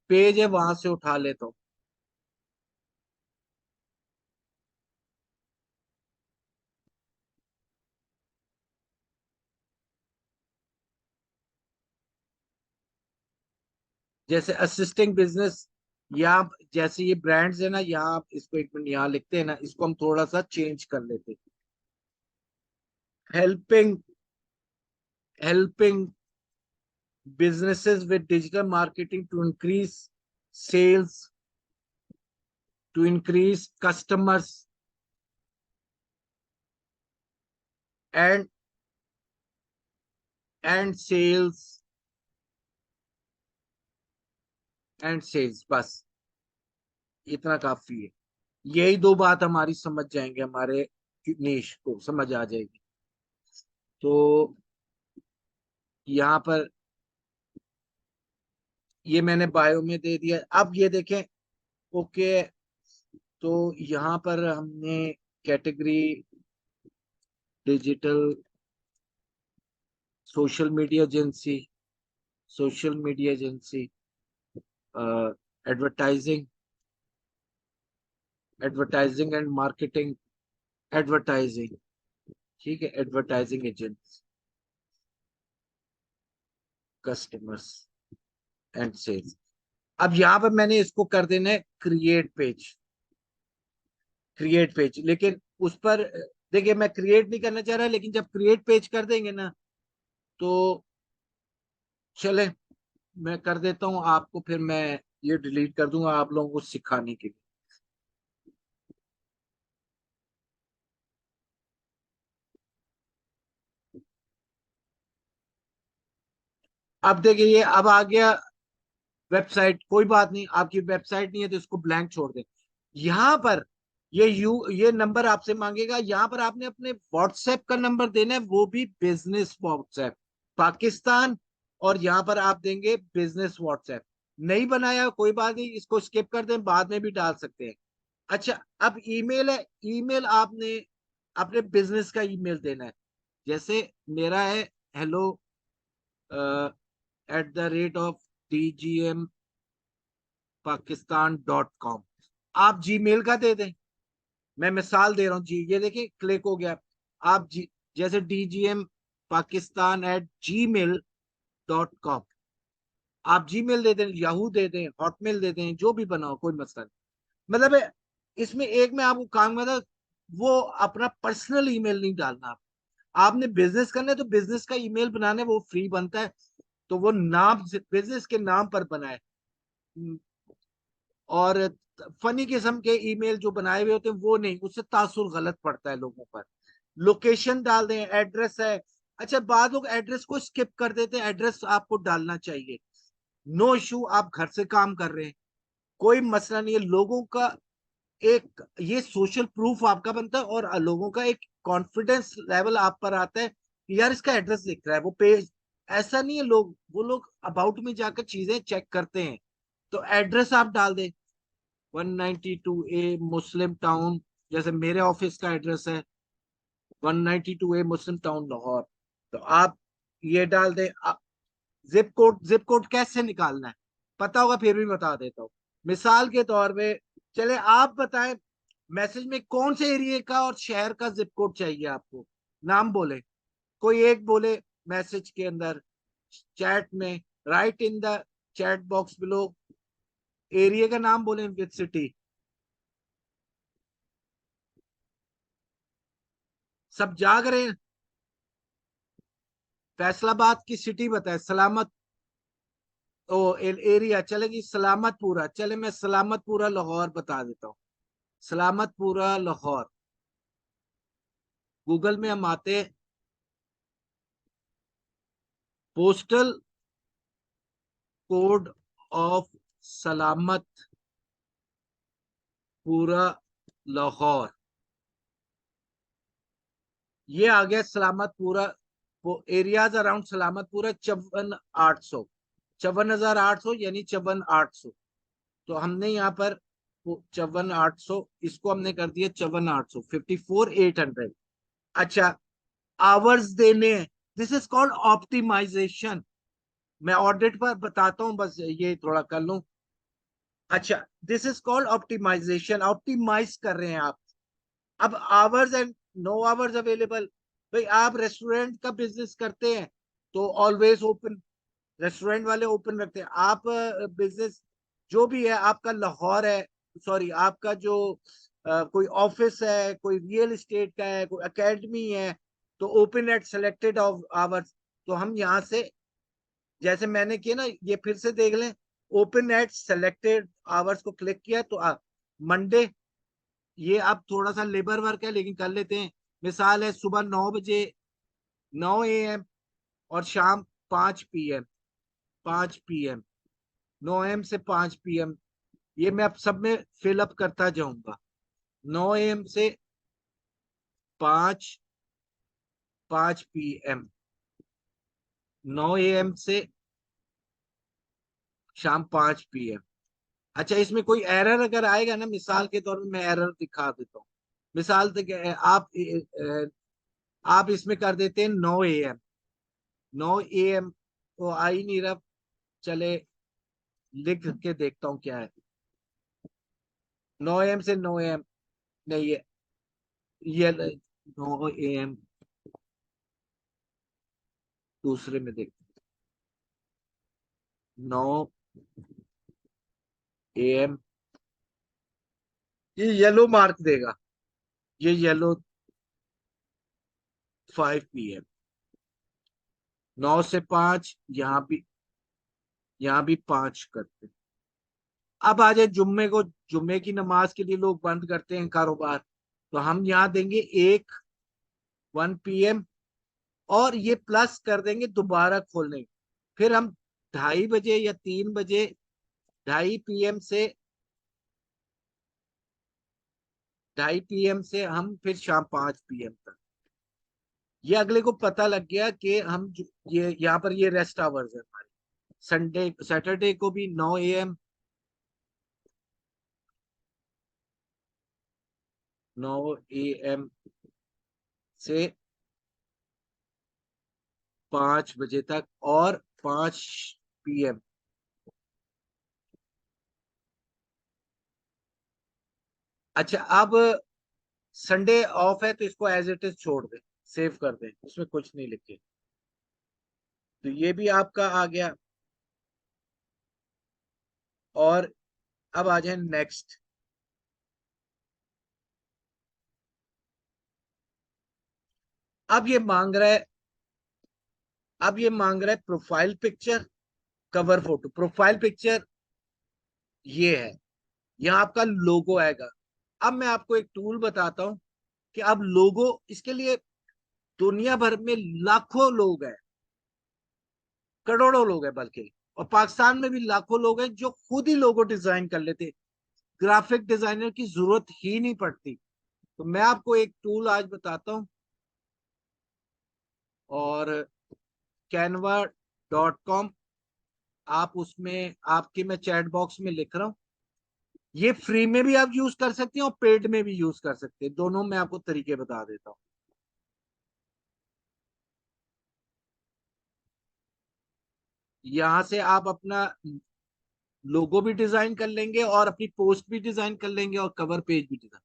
[SPEAKER 1] पेज है वहां से उठा लेता हूँ। जैसे असिस्टिंग बिजनेस, या जैसे ये ब्रांड्स है ना, यहाँ आप इसको एक मिनट यहाँ लिखते हैं ना, इसको हम थोड़ा सा चेंज कर लेते हैं। Helping, helping businesses with digital marketing to increase sales, to increase customers and and sales and sales, बस इतना काफी है। यही दो बात हमारी समझ जाएंगे, हमारे निश को समझ आ जाएगी। तो यहाँ पर ये मैंने बायो में दे दिया। अब ये देखें, ओके, तो यहाँ पर हमने category digital social media agency, social media agency, advertising, advertising and marketing, advertising, ठीक है, advertising agent, customers and sales. अब यहाँ पर मैंने इसको कर देना है क्रिएट पेज, क्रिएट पेज। लेकिन उस पर देखिए मैं क्रिएट नहीं करना चाह रहा, लेकिन जब क्रिएट पेज कर देंगे ना तो चले, मैं कर देता हूँ आपको, फिर मैं ये डिलीट कर दूंगा आप लोगों को सिखाने के लिए। अब देखिए ये अब आ गया वेबसाइट, कोई बात नहीं, आपकी वेबसाइट नहीं है तो इसको ब्लैंक छोड़ दें। यहाँ पर ये नंबर आपसे मांगेगा, यहाँ पर आपने अपने व्हाट्सएप का नंबर देना है, वो भी बिजनेस व्हाट्सएप पाकिस्तान, और यहाँ पर आप देंगे बिजनेस व्हाट्सएप। नहीं बनाया कोई बात नहीं, इसको स्किप कर दें, बाद में भी डाल सकते हैं। अच्छा, अब ईमेल है, ईमेल आपने अपने बिजनेस का ईमेल देना है। जैसे मेरा है हेलो @DGM Pakistan.com, आप जीमेल का दे दें। मैं मिसाल दे रहा हूँ जी, ये देखिए क्लिक हो गया। आप जी जैसे DGM Pakistan@gmail.com, आप जीमेल दे दें, याहू दे दें, हॉटमेल दे दें, जो भी बनाओ, कोई मसला नहीं। मतलब इसमें एक में आपको काम करना, वो अपना पर्सनल ईमेल नहीं डालना। आपने बिजनेस करना है तो बिजनेस का ईमेल बनाने, वो फ्री बनता है, तो वो नाम बिजनेस के नाम पर बनाए। और फनी किस्म के ईमेल जो बनाए हुए होते हैं वो नहीं, उससे तासुर गलत पड़ता है लोगों पर। लोकेशन डाल दें, एड्रेस है। अच्छा, बाद लोग एड्रेस को स्किप कर देते हैं, एड्रेस आपको डालना चाहिए। नो इशू, आप घर से काम कर रहे हैं, कोई मसला नहीं है। लोगों का एक ये सोशल प्रूफ आपका बनता है, और लोगों का एक कॉन्फिडेंस लेवल आप पर आता है कि यार इसका एड्रेस दिख रहा है, वो पेज। ऐसा नहीं है, वो लोग अबाउट में जाकर चीजें चेक करते हैं। तो एड्रेस आप डाल दें, 192A मुस्लिम टाउन, जैसे मेरे ऑफिस का एड्रेस है 192A मुस्लिम टाउन लाहौर। तो आप ये डाल दें। जिप कोड कैसे निकालना है पता होगा, फिर भी बता देता हूँ। मिसाल के तौर पे चले आप बताएं, मैसेज में कौन से एरिया का और शहर का जिप कोड चाहिए आपको, नाम बोले, कोई एक बोले मैसेज के अंदर, चैट में, right in the chat box below, area का नाम बोले विद सिटी। सब जाग रहे हैं? फैसलाबाद की सिटी बताए, सलामत ओ एरिया चलेगी, सलामतपुरा, चले मैं सलामतपुरा लाहौर बता देता हूँ। सलामतपुरा लाहौर, गूगल में हम आते हैं, postal code of Salamatpura Lahore, ये आ गया सलामतपुरा। वो एरियाज अराउंड सलामतपुरा 54,800, 54,800 यानी 54,800। तो हमने यहाँ पर 54,800, इसको हमने कर दिया 54,800, 54,800। अच्छा, आवर्स देने हैं, दिस इज कॉल्ड ऑप्टिमाइजेशन। मैं ऑडिट पर बताता हूँ, बस ये थोड़ा कर लूं। अच्छा, this is called optimisation, optimise कर रहे हैं आप। अब hours and no hours available, भाई आप रेस्टोरेंट का बिजनेस करते हैं तो ऑलवेज ओपन, रेस्टोरेंट वाले ओपन रखते हैं। आप बिजनेस जो भी है आपका लाहौर है, सॉरी आपका जो कोई ऑफिस है, कोई रियल एस्टेट का है, कोई एकेडमी है, तो open at selected of hours. तो हम यहाँ से जैसे मैंने किया ना, ये फिर से देख लें, ओपन एट सेलेक्टेड आवर्स को क्लिक किया तो मंडे, ये अब थोड़ा सा लेबर वर्क है लेकिन कर लेते हैं। मिसाल है सुबह 9 बजे, 9 AM, और शाम 5 PM, 5 PM, 9 AM से 5 PM। ये मैं अब सब में फिलअप करता जाऊंगा, 9 AM से 5, 5 PM, 9 AM से शाम 5 PM। अच्छा, इसमें कोई एरर अगर आएगा ना, मिसाल के तौर पे मैं एरर दिखा देता हूँ। मिसाल तक आप इसमें कर देते हैं 9 AM, 9 AM तो आ ही नहीं रहा, चले लिख के देखता हूँ क्या है। 9 AM से 9 AM नहीं, ये 9 AM दूसरे में देखते, 9 AM ये येलो मार्क देगा, ये येलो 5 PM, 9 से 5, यहाँ भी 5 करते। अब आ जाए जुम्मे को, जुम्मे की नमाज के लिए लोग बंद करते हैं कारोबार, तो हम यहाँ देंगे 1 PM, और ये प्लस कर देंगे दोबारा खोलने। फिर हम 2:30 बजे या 3 बजे, 2:30 PM से 2:30 PM से हम फिर शाम 5 PM तक। ये अगले को पता लग गया कि ये यहाँ पर ये रेस्ट आवर्स है हमारे। संडे सैटरडे को भी 9 AM, 9 AM से 5 बजे तक, और 5 PM। अच्छा, अब संडे ऑफ है तो इसको एज इट इज छोड़ दे, सेव कर दे, इसमें कुछ नहीं लिखे। तो ये भी आपका आ गया। और अब आ जाए नेक्स्ट। अब ये मांग रहा है अब ये मांग रहा है profile picture, cover photo. Profile picture ये है, यहाँ आपका लोगो आएगा। अब मैं आपको एक टूल बताता हूँ कि अब लोगो, इसके लिए दुनिया भर में लाखों लोग हैं, करोड़ों लोग हैं बल्कि, और पाकिस्तान में भी लाखों लोग हैं जो खुद ही लोगो डिजाइन कर लेते। ग्राफिक डिजाइनर की जरूरत ही नहीं पड़ती। तो मैं आपको एक टूल आज बताता हूँ, और canva.com, आप उसमें, आपके मैं चैट बॉक्स में लिख रहा हूँ। ये फ्री में भी आप यूज कर सकते हैं और पेड में भी यूज कर सकते हैं, दोनों मैं आपको तरीके बता देता हूँ। यहाँ से आप अपना लोगो भी डिजाइन कर लेंगे और अपनी पोस्ट भी डिजाइन कर लेंगे और कवर पेज भी डिजाइन।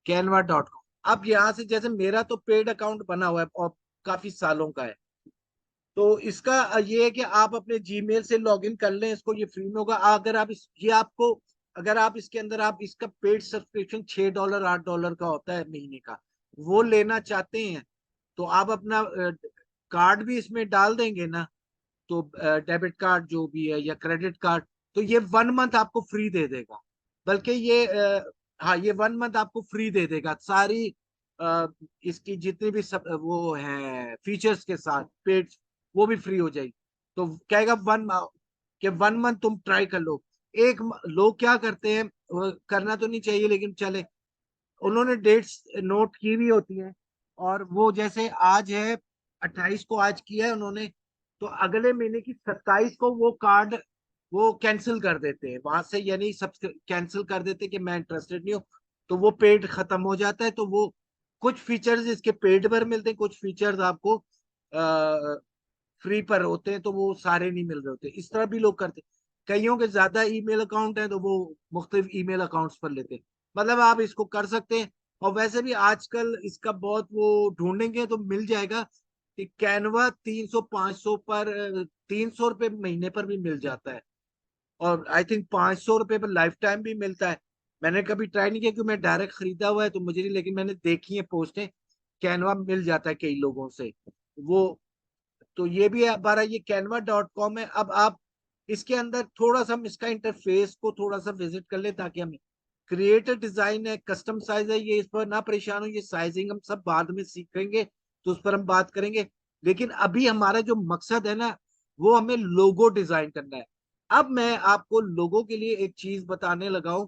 [SPEAKER 1] canva.com। अब यहाँ से, जैसे मेरा तो पेड अकाउंट बना हुआ है और काफी सालों का है, तो इसका ये है कि आप अपने जीमेल से लॉगिन कर लें इसको, ये फ्री में होगा। अगर आप ये आपको, अगर आप इसके अंदर, आप इसका पेड सब्सक्रिप्शन $6 $8 का होता है महीने का, वो लेना चाहते हैं, तो आप अपना कार्ड भी इसमें डाल देंगे ना, तो डेबिट कार्ड जो भी है या क्रेडिट कार्ड, तो ये 1 मंथ आपको फ्री दे देगा। बल्कि ये हाँ, ये 1 मंथ आपको फ्री दे देगा सारी इसकी जितनी भी सब वो है फीचर्स के साथ पेड, वो भी फ्री हो जाएगी। तो कहेगा कि 1 मंथ तुम ट्राई कर लो। लोग क्या करते हैं, करना तो नहीं चाहिए लेकिन चले, उन्होंने डेट्स नोट की भी होती है, और वो जैसे आज है 28 को आज किया है उन्होंने, तो अगले महीने की 27 को वो कार्ड वो कैंसिल कर देते हैं वहां से, यानी सब कैंसिल कर देते हैं कि मैं इंटरेस्टेड नहीं हूँ। तो वो पेड खत्म हो जाता है, तो वो कुछ फीचर्स इसके पेड पर मिलते हैं, कुछ फीचर्स आपको फ्री पर होते हैं, तो वो सारे नहीं मिल रहे होते। इस तरह भी लोग करते हैं। कईयों के ज्यादा ईमेल अकाउंट है तो वो मुख्तलिफ ईमेल अकाउंट्स पर लेते हैं। मतलब आप इसको कर सकते हैं। और वैसे भी आजकल इसका बहुत वो ढूंढेंगे तो मिल जाएगा कि कैनवा 300 500 पर, 300 रुपये महीने पर भी मिल जाता है, और आई थिंक 500 रुपये पर लाइफ टाइम भी मिलता है। मैंने कभी ट्राई नहीं किया क्योंकि मैं डायरेक्ट खरीदा हुआ है तो मुझे नहीं, लेकिन मैंने देखी है पोस्टें, कैनवा मिल जाता है कई लोगों से वो। तो ये भी है हमारा, ये canva.com है। अब आप इसके अंदर थोड़ा सा हम इसका इंटरफेस को थोड़ा सा विजिट कर ले, ताकि हमें क्रिएटर डिजाइन है, कस्टम साइज है, ये इस पर ना परेशान हो, ये साइजिंग हम सब बाद में सीखेंगे तो उस पर हम बात करेंगे। लेकिन अभी हमारा जो मकसद है ना, वो हमें लोगो डिजाइन करना है। अब मैं आपको लोगो के लिए एक चीज बताने लगा हूं,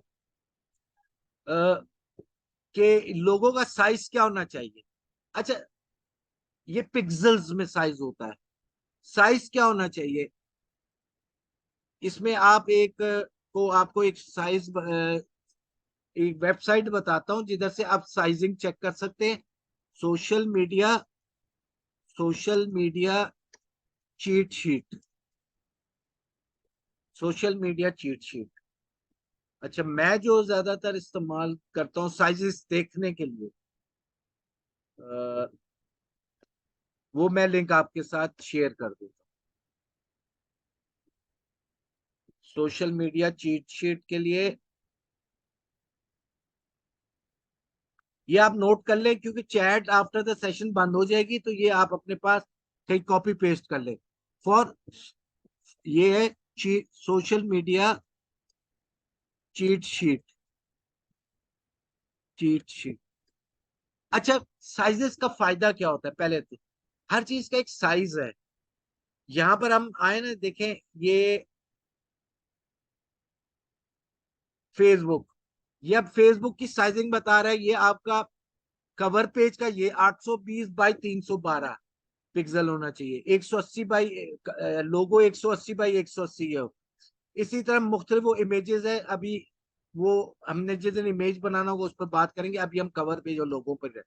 [SPEAKER 1] कि लोगो का साइज क्या होना चाहिए। अच्छा, ये पिक्सल्स में साइज होता है, साइज क्या होना चाहिए इसमें, आप एक को आपको एक साइज, एक वेबसाइट बताता हूं जिधर से आप साइजिंग चेक कर सकते हैं। Social media social media cheat sheet, social media cheat sheet. अच्छा, मैं जो ज्यादातर इस्तेमाल करता हूँ साइजेस देखने के लिए, अ, वो मैं लिंक आपके साथ शेयर कर देता हूँ। सोशल मीडिया चीट शीट के लिए ये आप नोट कर लें, क्योंकि चैट आफ्टर द सेशन बंद हो जाएगी, तो ये आप अपने पास कहीं कॉपी पेस्ट कर लें। फॉर ये है social media cheat sheet, cheat sheet. अच्छा, साइजेस का फायदा क्या होता है? पहले तो हर चीज का एक साइज है। यहां पर हम आए ना, देखें ये फेसबुक, ये अब फेसबुक की साइजिंग बता रहा है। ये आपका कवर पेज का ये 820 बाई 312 पिक्सल होना चाहिए। 180 बाई लोगो 180 बाई 180 है। इसी तरह मुख्तलिफ वो इमेजेस है। अभी वो हमने जिस दिन इमेज बनाना होगा उस पर बात करेंगे, अभी हम कवर पेज और लोगों पर है।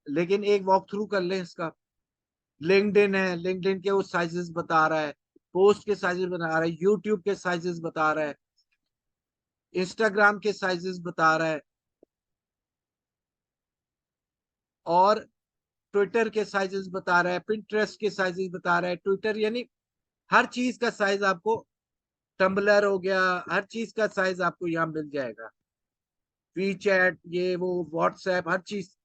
[SPEAKER 1] लेकिन एक वॉक थ्रू कर लें इसका। लिंक्डइन है, लिंक्डइन के वो साइजेस बता रहा है, पोस्ट के साइजेस बता रहा है, यूट्यूब के साइजेस बता रहा है, इंस्टाग्राम के साइजेस बता रहा है, और ट्विटर के साइजेस बता रहा है, पिंटरेस्ट के साइजेस बता रहा है। ट्विटर यानी हर चीज का साइज आपको, टम्बलर हो गया, हर चीज का साइज आपको यहाँ मिल जाएगा। वी चैट, ये वो, व्हाट्सएप, हर चीज,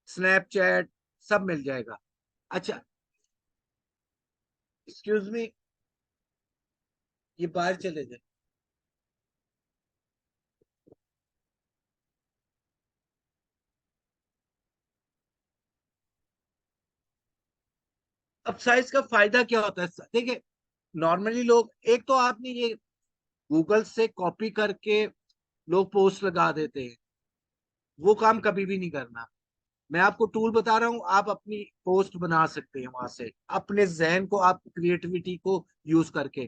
[SPEAKER 1] स्नैपचैट, सब मिल जाएगा। अच्छा, एक्सक्यूज मी, ये बाहर चले जाए। अब साइज का फायदा क्या होता है? देखिए, नॉर्मली लोग, एक तो आपने ये गूगल से कॉपी करके लोग पोस्ट लगा देते हैं, वो काम कभी भी नहीं करना। मैं आपको टूल बता रहा हूँ, आप अपनी पोस्ट बना सकते हैं वहां से, अपने जहन को, आप क्रिएटिविटी को यूज करके।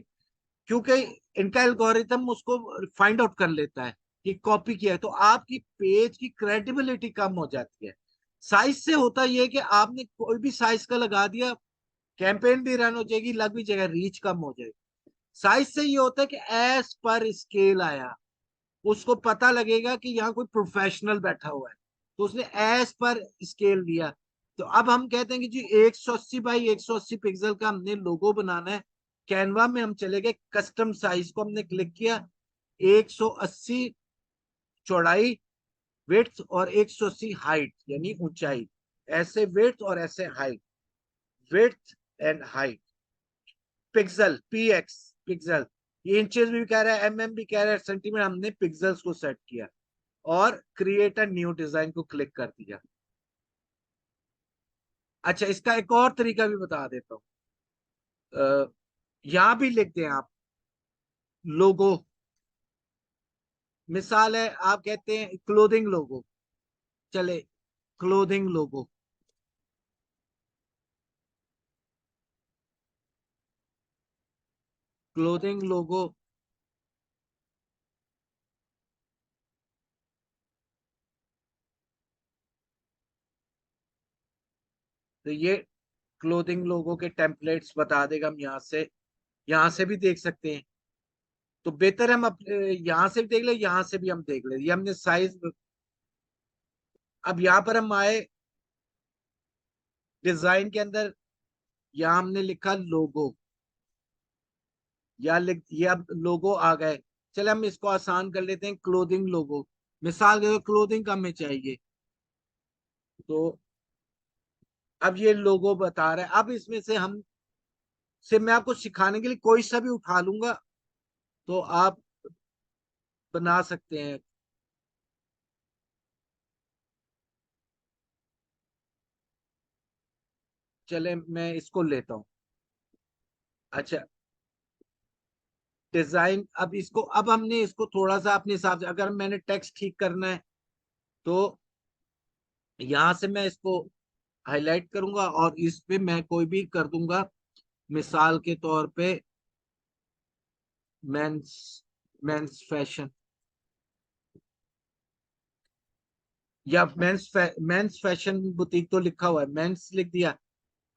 [SPEAKER 1] क्योंकि इनका एल्गोरिथम उसको फाइंड आउट कर लेता है कि कॉपी किया है, तो आपकी पेज की क्रेडिबिलिटी कम हो जाती है। साइज से होता यह है कि आपने कोई भी साइज का लगा दिया, कैंपेन भी रन हो जाएगी, लग भी जाएगा, रीच कम हो जाएगी। साइज से ये होता है कि एज पर स्केल आया, उसको पता लगेगा कि यहाँ कोई प्रोफेशनल बैठा हुआ है, तो उसने एज पर स्केल दिया। तो अब हम कहते हैं कि जी 180 बाई 180 पिक्सल का हमने लोगो बनाना है। कैनवा में हम चले गए, कस्टम साइज को हमने क्लिक किया, 180 चौड़ाई, विड्थ, और 180 हाइट यानी ऊंचाई। ऐसे विड्थ और ऐसे height, width and height, pixel, px, pixel. ये इंचेस भी कह रहा है, एमएम भी कह रहा है, सेंटीमीटर, हमने पिक्सल्स को सेट किया और क्रिएट अ न्यू डिजाइन को क्लिक कर दिया। अच्छा, इसका एक और तरीका भी बता देता हूँ। यहाँ भी लिख दें आप लोगो। मिसाल है, आप कहते हैं क्लोथिंग लोगो, चले क्लोथिंग लोगो, क्लोथिंग लोगो। तो ये क्लोथिंग लोगो के टेम्पलेट्स बता देगा। हम यहाँ से भी देख सकते हैं। तो बेहतर हम अपने यहाँ से भी देख ले, यहाँ से भी हम देख ले। ये हमने साइज, अब यहाँ पर हम आए डिजाइन के अंदर, यहाँ हमने लिखा लोगो, या लिख, ये अब लोगो आ गए। चले हम इसको आसान कर लेते हैं, क्लोथिंग लोगो। मिसाल के क्लोथिंग का हमें चाहिए, तो अब ये लोगो बता रहा है। अब इसमें से हम से मैं आपको सिखाने के लिए कोई सा भी उठा लूंगा, तो आप बना सकते हैं। चले मैं इसको लेता हूँ। अच्छा, डिजाइन, अब इसको, अब हमने इसको थोड़ा सा अपने हिसाब से, अगर मैंने टेक्स्ट ठीक करना है तो यहां से मैं इसको हाईलाइट करूंगा और इस पे मैं कोई भी कर दूंगा। मिसाल के तौर पे मेंस, मेंस फैशन, या मेंस फैशन बुटीक तो लिखा हुआ है, मेंस लिख दिया।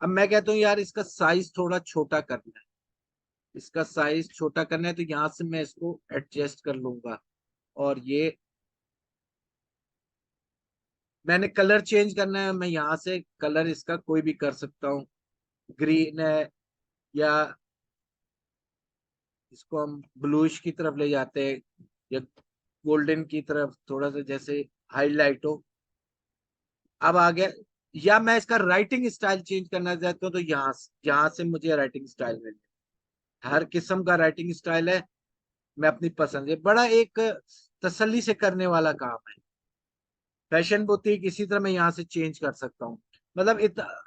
[SPEAKER 1] अब मैं कहता हूँ यार इसका साइज थोड़ा छोटा करना है, इसका साइज छोटा करना है, तो यहाँ से मैं इसको एडजस्ट कर लूंगा। और ये मैंने कलर चेंज करना है, मैं यहाँ से कलर इसका कोई भी कर सकता हूँ। ग्रीन है, या इसको हम ब्लूइश की तरफ ले जाते हैं, या गोल्डन की तरफ थोड़ा सा, जैसे हाईलाइट हो। अब आ गया, या मैं इसका राइटिंग स्टाइल चेंज करना चाहता हूँ, तो यहाँ से मुझे राइटिंग स्टाइल मिल जाए। हर किस्म का राइटिंग स्टाइल है, मैं अपनी पसंद है, बड़ा एक तसल्ली से करने वाला काम है। फैशन बुटीक इसी तरह मैं यहाँ से चेंज कर सकता हूँ। मतलब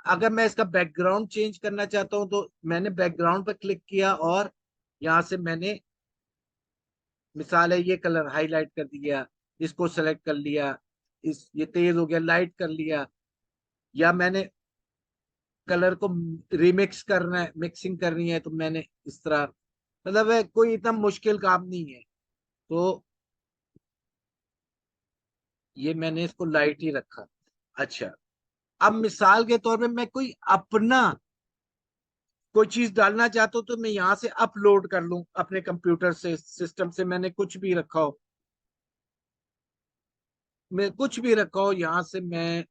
[SPEAKER 1] अगर मैं इसका बैकग्राउंड चेंज करना चाहता हूँ, तो मैंने बैकग्राउंड पर क्लिक किया और यहाँ से मैंने, मिसाल है, ये कलर हाईलाइट कर दिया, इसको सेलेक्ट कर लिया, ये तेज हो गया, लाइट कर लिया। या मैंने कलर को रिमिक्स करना है, मिक्सिंग करनी है, तो मैंने इस तरह, मतलब है, कोई इतना मुश्किल काम नहीं है। तो ये मैंने इसको लाइट ही रखा। अच्छा, अब मिसाल के तौर पे मैं कोई अपना कोई चीज डालना चाहता हूँ, तो मैं यहाँ से अपलोड कर लूं अपने कंप्यूटर से, सिस्टम से, मैंने कुछ भी रखा हो, मैं कुछ भी रखा हो, यहाँ से मैं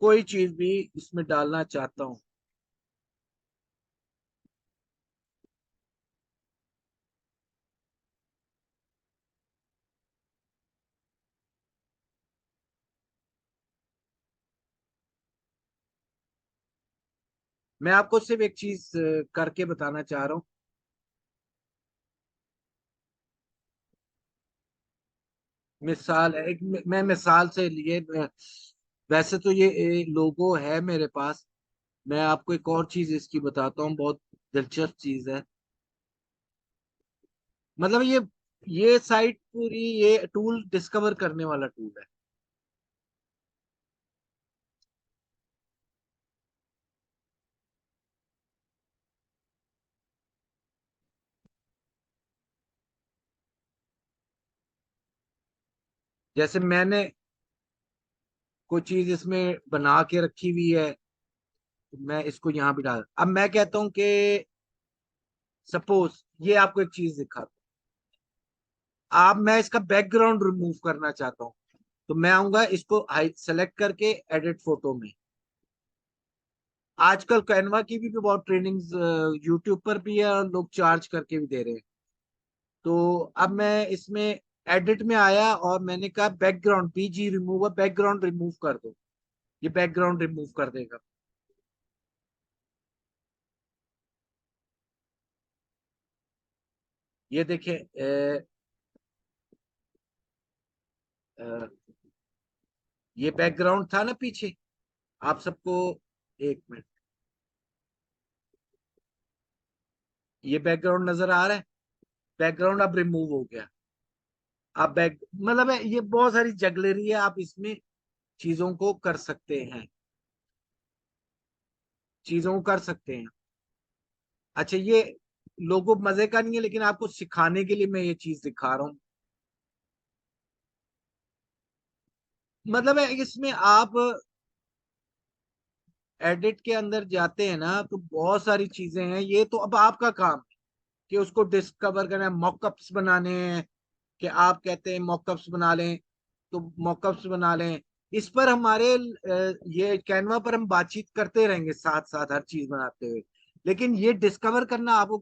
[SPEAKER 1] कोई चीज भी इसमें डालना चाहता हूँ। मैं आपको सिर्फ एक चीज करके बताना चाह रहा हूँ। मिसाल है, एक मैं मिसाल से लिए वैसे तो ये लोगो है मेरे पास। मैं आपको एक और चीज इसकी बताता हूँ, बहुत दिलचस्प चीज है। मतलब ये साइट पूरी, ये टूल डिस्कवर करने वाला टूल है। जैसे मैंने कोई चीज इसमें बना के रखी हुई है, तो मैं इसको यहाँ भी डाल, अब मैं कहता हूँ कि सपोज ये आपको एक चीज दिखा, आप, मैं इसका बैकग्राउंड रिमूव करना चाहता हूँ, तो मैं आऊंगा इसको सेलेक्ट करके एडिट फोटो में। आजकल कैनवा की भी बहुत ट्रेनिंग्स यूट्यूब पर भी है, और लोग चार्ज करके भी दे रहे हैं। तो अब मैं इसमें एडिट में आया और मैंने कहा बैकग्राउंड, बीजी रिमूवर, बैकग्राउंड रिमूव कर दो। ये बैकग्राउंड रिमूव कर देगा। ये देखिए, अ, ये बैकग्राउंड था ना पीछे, आप सबको, एक मिनट, ये बैकग्राउंड नजर आ रहा है, बैकग्राउंड अब रिमूव हो गया। आप मतलब है, ये बहुत सारी जगलरी है, आप इसमें चीजों को कर सकते हैं, चीजों को कर सकते हैं। अच्छा, ये लोगो मजे का नहीं है, लेकिन आपको सिखाने के लिए मैं ये चीज दिखा रहा हूँ। मतलब है, इसमें आप एडिट के अंदर जाते हैं ना, तो बहुत सारी चीजें हैं, ये तो अब आपका काम है कि उसको डिस्कवर करना है, मॉकअप्स बनाने हैं, कि आप कहते हैं मॉकअप्स बना लें, तो मॉकअप्स बना लें। इस पर हमारे ये कैनवा पर हम बातचीत करते रहेंगे साथ साथ, हर चीज बनाते हुए। लेकिन ये डिस्कवर करना आपको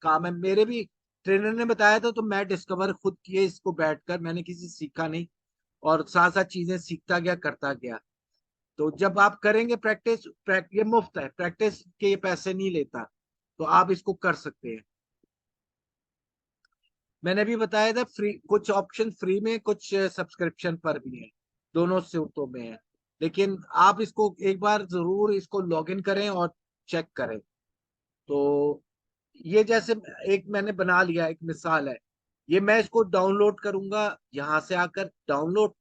[SPEAKER 1] काम है। मेरे भी ट्रेनर ने बताया था, तो मैं डिस्कवर खुद किए इसको बैठकर, मैंने किसी से सीखा नहीं, और साथ साथ चीजें सीखता गया, करता गया। तो जब आप करेंगे प्रैक्टिस, ये मुफ्त है, प्रैक्टिस के ये पैसे नहीं लेता, तो आप इसको कर सकते हैं। मैंने भी बताया था, फ्री कुछ ऑप्शन फ्री में, कुछ सब्सक्रिप्शन पर भी है, दोनों सूरतों में है। लेकिन आप इसको एक बार जरूर इसको लॉग इन करें और चेक करें। तो ये जैसे एक मैंने बना लिया, एक मिसाल है, ये मैं इसको डाउनलोड करूंगा, यहां से आकर डाउनलोड,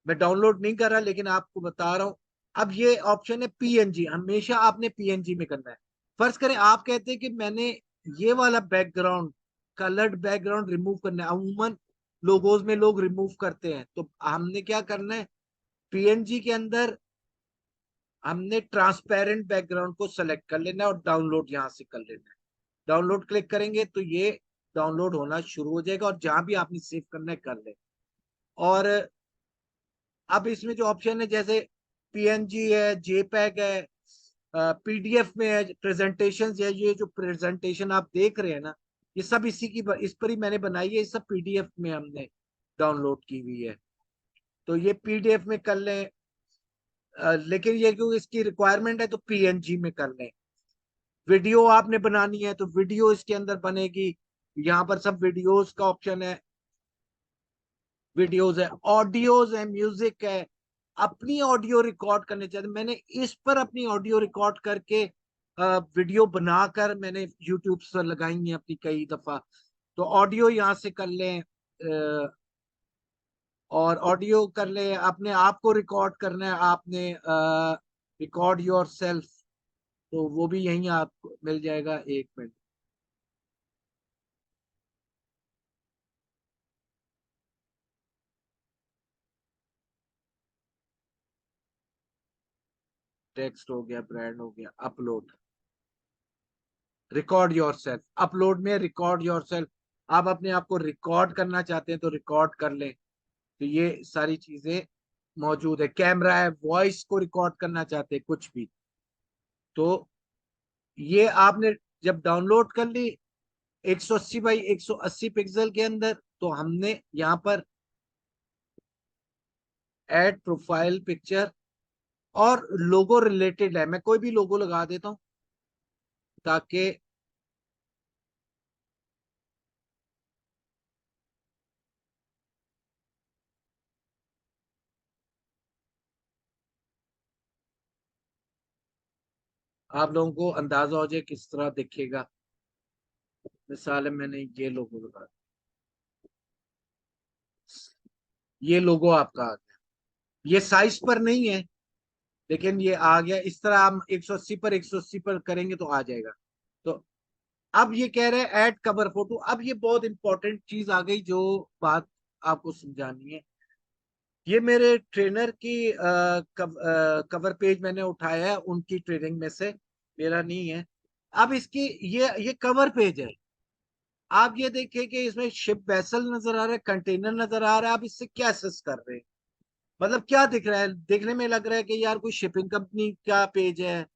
[SPEAKER 1] मैं डाउनलोड नहीं कर रहा, लेकिन आपको बता रहा हूं। अब ये ऑप्शन है पीएनजी, हमेशा आपने पीएनजी में करना है। फर्ज करें आप कहते हैं कि मैंने ये वाला बैकग्राउंड, कलर्ड बैकग्राउंड रिमूव करना है, अमूमन लोगोज में लोग रिमूव करते हैं, तो हमने क्या करना है, पीएनजी के अंदर हमने ट्रांसपेरेंट बैकग्राउंड को सेलेक्ट कर लेना है और डाउनलोड यहां से कर लेना है। डाउनलोड क्लिक करेंगे तो ये डाउनलोड होना शुरू हो जाएगा और जहां भी आपने सेव करना है कर ले। और अब इसमें जो ऑप्शन है जैसे पीएनजी है, जेपैग है, पीडीएफ में है, प्रेजेंटेशन है, ये जो प्रेजेंटेशन आप देख रहे हैं ना, ये सब इसी की इस पर ही मैंने बनाई है। ये सब पीडीएफ में हमने डाउनलोड की हुई है, तो ये पीडीएफ में कर लें। लेकिन ये क्योंकि इसकी रिक्वायरमेंट है तो पीएनजी में कर लें। वीडियो आपने बनानी है तो वीडियो इसके अंदर बनेगी। यहाँ पर सब वीडियोस का ऑप्शन है, वीडियोस है, ऑडियोज है, म्यूजिक है। अपनी ऑडियो रिकॉर्ड करने चाहते, मैंने इस पर अपनी ऑडियो रिकॉर्ड करके वीडियो बनाकर मैंने यूट्यूब पर लगाई है अपनी कई दफा। तो ऑडियो यहाँ से कर लें, और ऑडियो कर लें। अपने आप को रिकॉर्ड करना है आपने, रिकॉर्ड योर सेल्फ, तो वो भी यहीं आपको मिल जाएगा। एक मिनट, टेक्स्ट हो गया, ब्रांड हो गया, upload, record your self. Upload में रिकॉर्ड योर सेल्फ, आप अपने आप को रिकॉर्ड करना चाहते हैं तो रिकॉर्ड कर लें। तो ये सारी चीजें मौजूद है। कैमरा है, वॉइस को रिकॉर्ड करना चाहते हैं कुछ भी, तो ये आपने जब डाउनलोड कर ली 180 बाई 180 पिक्सल के अंदर, तो हमने यहाँ पर ऐड प्रोफाइल पिक्चर और लोगो रिलेटेड है, मैं कोई भी लोगो लगा देता हूँ ताकि आप लोगों को अंदाजा हो जाए किस तरह दिखेगा। मिसाल है, मैंने ये लोगो लगा, ये लोगो आपका आ गया। ये साइज पर नहीं है लेकिन ये आ गया। इस तरह हम 180 पर 180 पर करेंगे तो आ जाएगा। तो अब ये कह रहे हैं ऐड कवर फोटो। अब ये बहुत इंपॉर्टेंट चीज आ गई जो बात आपको समझानी है। ये मेरे ट्रेनर की कवर पेज मैंने उठाया है उनकी ट्रेनिंग में से, मेरा नहीं है। अब इसकी ये कवर पेज है। आप ये देखिए कि इसमें शिप वेसल नजर आ रहा है, कंटेनर नजर आ रहा है। आप इससे क्या असेस कर रहे हैं? मतलब क्या दिख रहा है? देखने में लग रहा है कि यार कोई शिपिंग कंपनी का पेज है,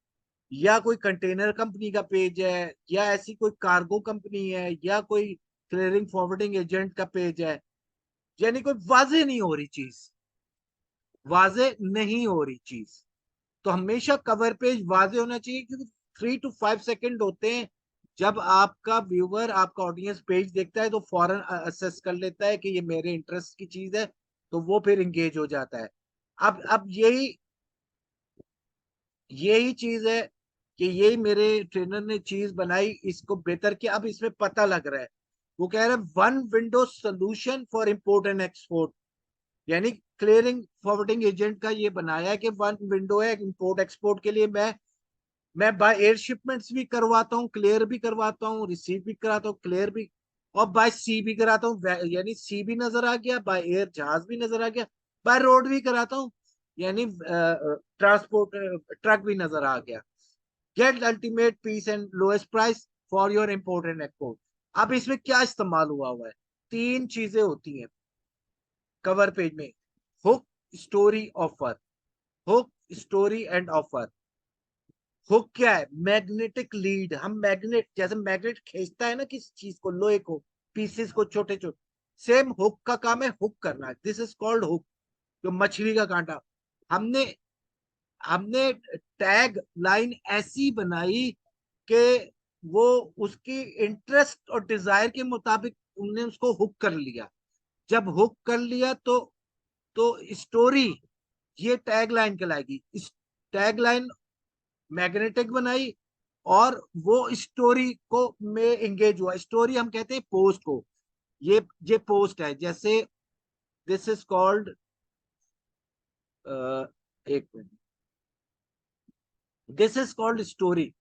[SPEAKER 1] या कोई कंटेनर कंपनी का पेज है, या ऐसी कोई कार्गो कंपनी है, या कोई क्लियरिंग फॉरवर्डिंग एजेंट का पेज है। यानी कोई वाजे नहीं हो रही चीज, वाजे नहीं हो रही चीज। तो हमेशा कवर पेज वाजे होना चाहिए, क्योंकि 3 to 5 सेकंड होते हैं। जब आपका व्यूवर, आपका ऑडियंस पेज देखता है तो फौरन असेस कर लेता है कि ये मेरे इंटरेस्ट की चीज है, तो वो फिर इंगेज हो जाता है। अब यही यही चीज है कि यही मेरे ट्रेनर ने चीज बनाई, इसको बेहतर किया। अब इसमें पता लग रहा है, वो कह रहे हैं one window solution for import and export. यानी क्लियरिंग फॉरवर्डिंग एजेंट का ये बनाया है कि वन विंडो है इंपोर्ट एक्सपोर्ट के लिए। मैं बाय एयर शिपमेंट्स भी करवाता हूँ, क्लियर भी करवाता हूँ, रिसीव भी कराता हूँ, क्लियर भी, और बाय सी भी कराता हूँ। यानी सी भी नजर आ गया, बाय एयर जहाज भी नजर आ गया, बाय रोड भी कराता हूँ, यानी ट्रांसपोर्ट ट्रक भी नजर आ गया। Get ultimate peace and lowest price for your import and export. अब इसमें क्या इस्तेमाल हुआ हुआ है? तीन चीजें होती हैं कवर पेज में: hook, story, offer. Hook, story and offer. Hook क्या है? Magnetic lead. हम मैग्नेट, जैसे मैग्नेट खींचता है ना किसी चीज को, लोहे को, पीसेस को छोटे छोटे, सेम हुक का काम है हुक करना। This is called hook. जो मछली का कांटा, हमने हमने टैग लाइन ऐसी बनाई कि वो उसकी इंटरेस्ट और डिजायर के मुताबिक उनने उसको हुक कर लिया। जब हुक कर लिया तो स्टोरी, ये टैग लाइन कहलाएगी। इस टैग लाइन मैग्नेटिक बनाई और वो स्टोरी को में एंगेज हुआ। स्टोरी हम कहते हैं पोस्ट को। ये पोस्ट है, जैसे दिस इज कॉल्ड, एक minute, this is called story,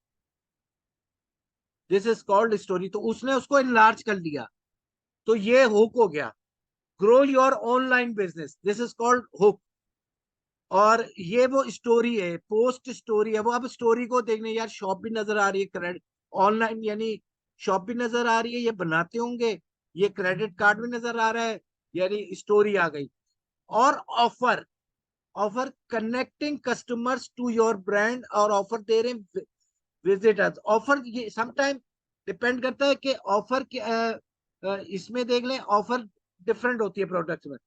[SPEAKER 1] this is called story. तो उसने उसको इनलार्ज कर लिया, तो ये हुक हो गया। Grow your online business, this is called hook. और ये वो स्टोरी है, पोस्ट स्टोरी है वो। अब स्टोरी को देखने यार, शॉप भी नजर आ रही है, क्रेडिट ऑनलाइन यानी शॉप भी नजर आ रही है, ये बनाते होंगे, ये क्रेडिट कार्ड भी नजर आ रहा है, यानी स्टोरी आ गई। और offer, offer connecting customers to your brand, और ऑफर दे रहे हैं विजिटर्स। ऑफर ये समटाइम डिपेंड करता है कि ऑफर इसमें देख लें, ऑफर डिफरेंट होती है प्रोडक्ट में।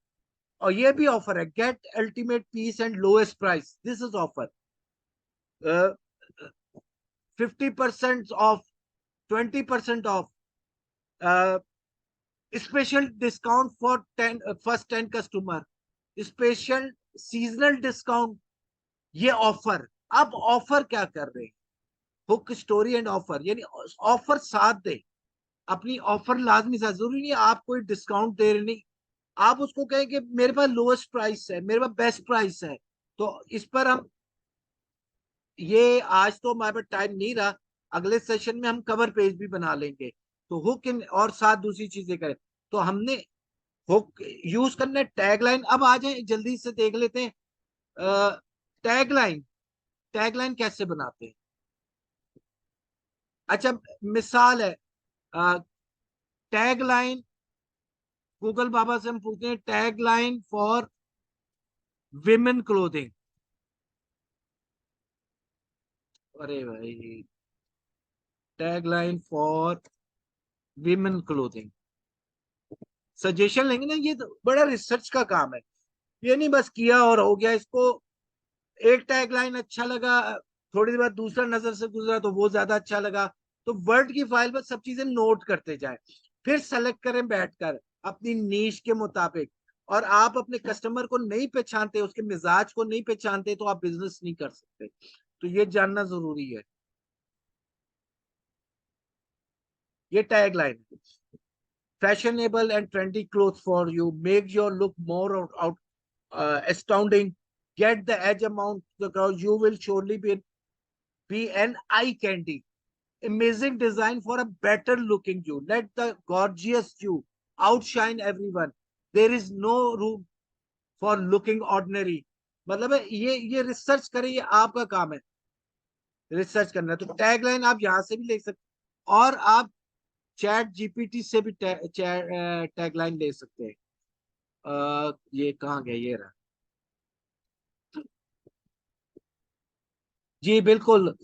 [SPEAKER 1] और ये भी ऑफर है, get ultimate peace and lowest price, this is offer. 50% off, 20% off, special discount for 10 first 10 customer, special seasonal discount, ये ऑफर। अब ऑफर क्या कर रहे हैं, हुक स्टोरी एंड ऑफर, यानी ऑफर साथ दे, अपनी ऑफर लाजमी साथ, जरूरी नहीं आप कोई डिस्काउंट दे रहे, नहीं, आप उसको कहें कि मेरे पास लोएस्ट प्राइस है, मेरे पास बेस्ट प्राइस है। तो इस पर हम, ये आज तो हमारे पास टाइम नहीं रहा, अगले सेशन में हम कवर पेज भी बना लेंगे। तो हुक इन और साथ दूसरी चीजें करें। तो हमने हुक यूज करना है, टैगलाइन। अब आ जाए जल्दी से देख लेते हैं टैगलाइन। टैगलाइन कैसे बनाते हैं? अच्छा, मिसाल है, टैगलाइन, गूगल बाबा से हम पूछते हैं टैगलाइन फॉर विमेन क्लोथिंग। अरे भाई, tagline for women clothing, suggestion लेंगे ना, ये तो बड़ा रिसर्च का काम है। ये नहीं बस किया और हो गया। इसको एक टैगलाइन अच्छा लगा, थोड़ी देर बाद दूसरा नजर से गुजरा तो वो ज्यादा अच्छा लगा, तो वर्ड की फाइल पर सब चीजें नोट करते जाएं, फिर सेलेक्ट करें बैठकर अपनी नीश के मुताबिक। और आप अपने कस्टमर को नहीं पहचानते, उसके मिजाज को नहीं पहचानते, तो आप बिजनेस नहीं कर सकते। तो ये जानना जरूरी है। ये tagline, fashionable and trendy clothes for you, make your look more astounding, get the edge amount the crowd, you will surely be an eye candy. Amazing design for a better looking you. Let the gorgeous you outshine everyone. There is no room for looking ordinary. मतलब है, ये research करें, ये आपका काम है research करना। तो टैगलाइन आप यहाँ से भी ले सकते, और आप चैट जीपीटी से भी टैगलाइन ले सकते हैं। ये कहाँ गया, ये रहा। जी बिल्कुल,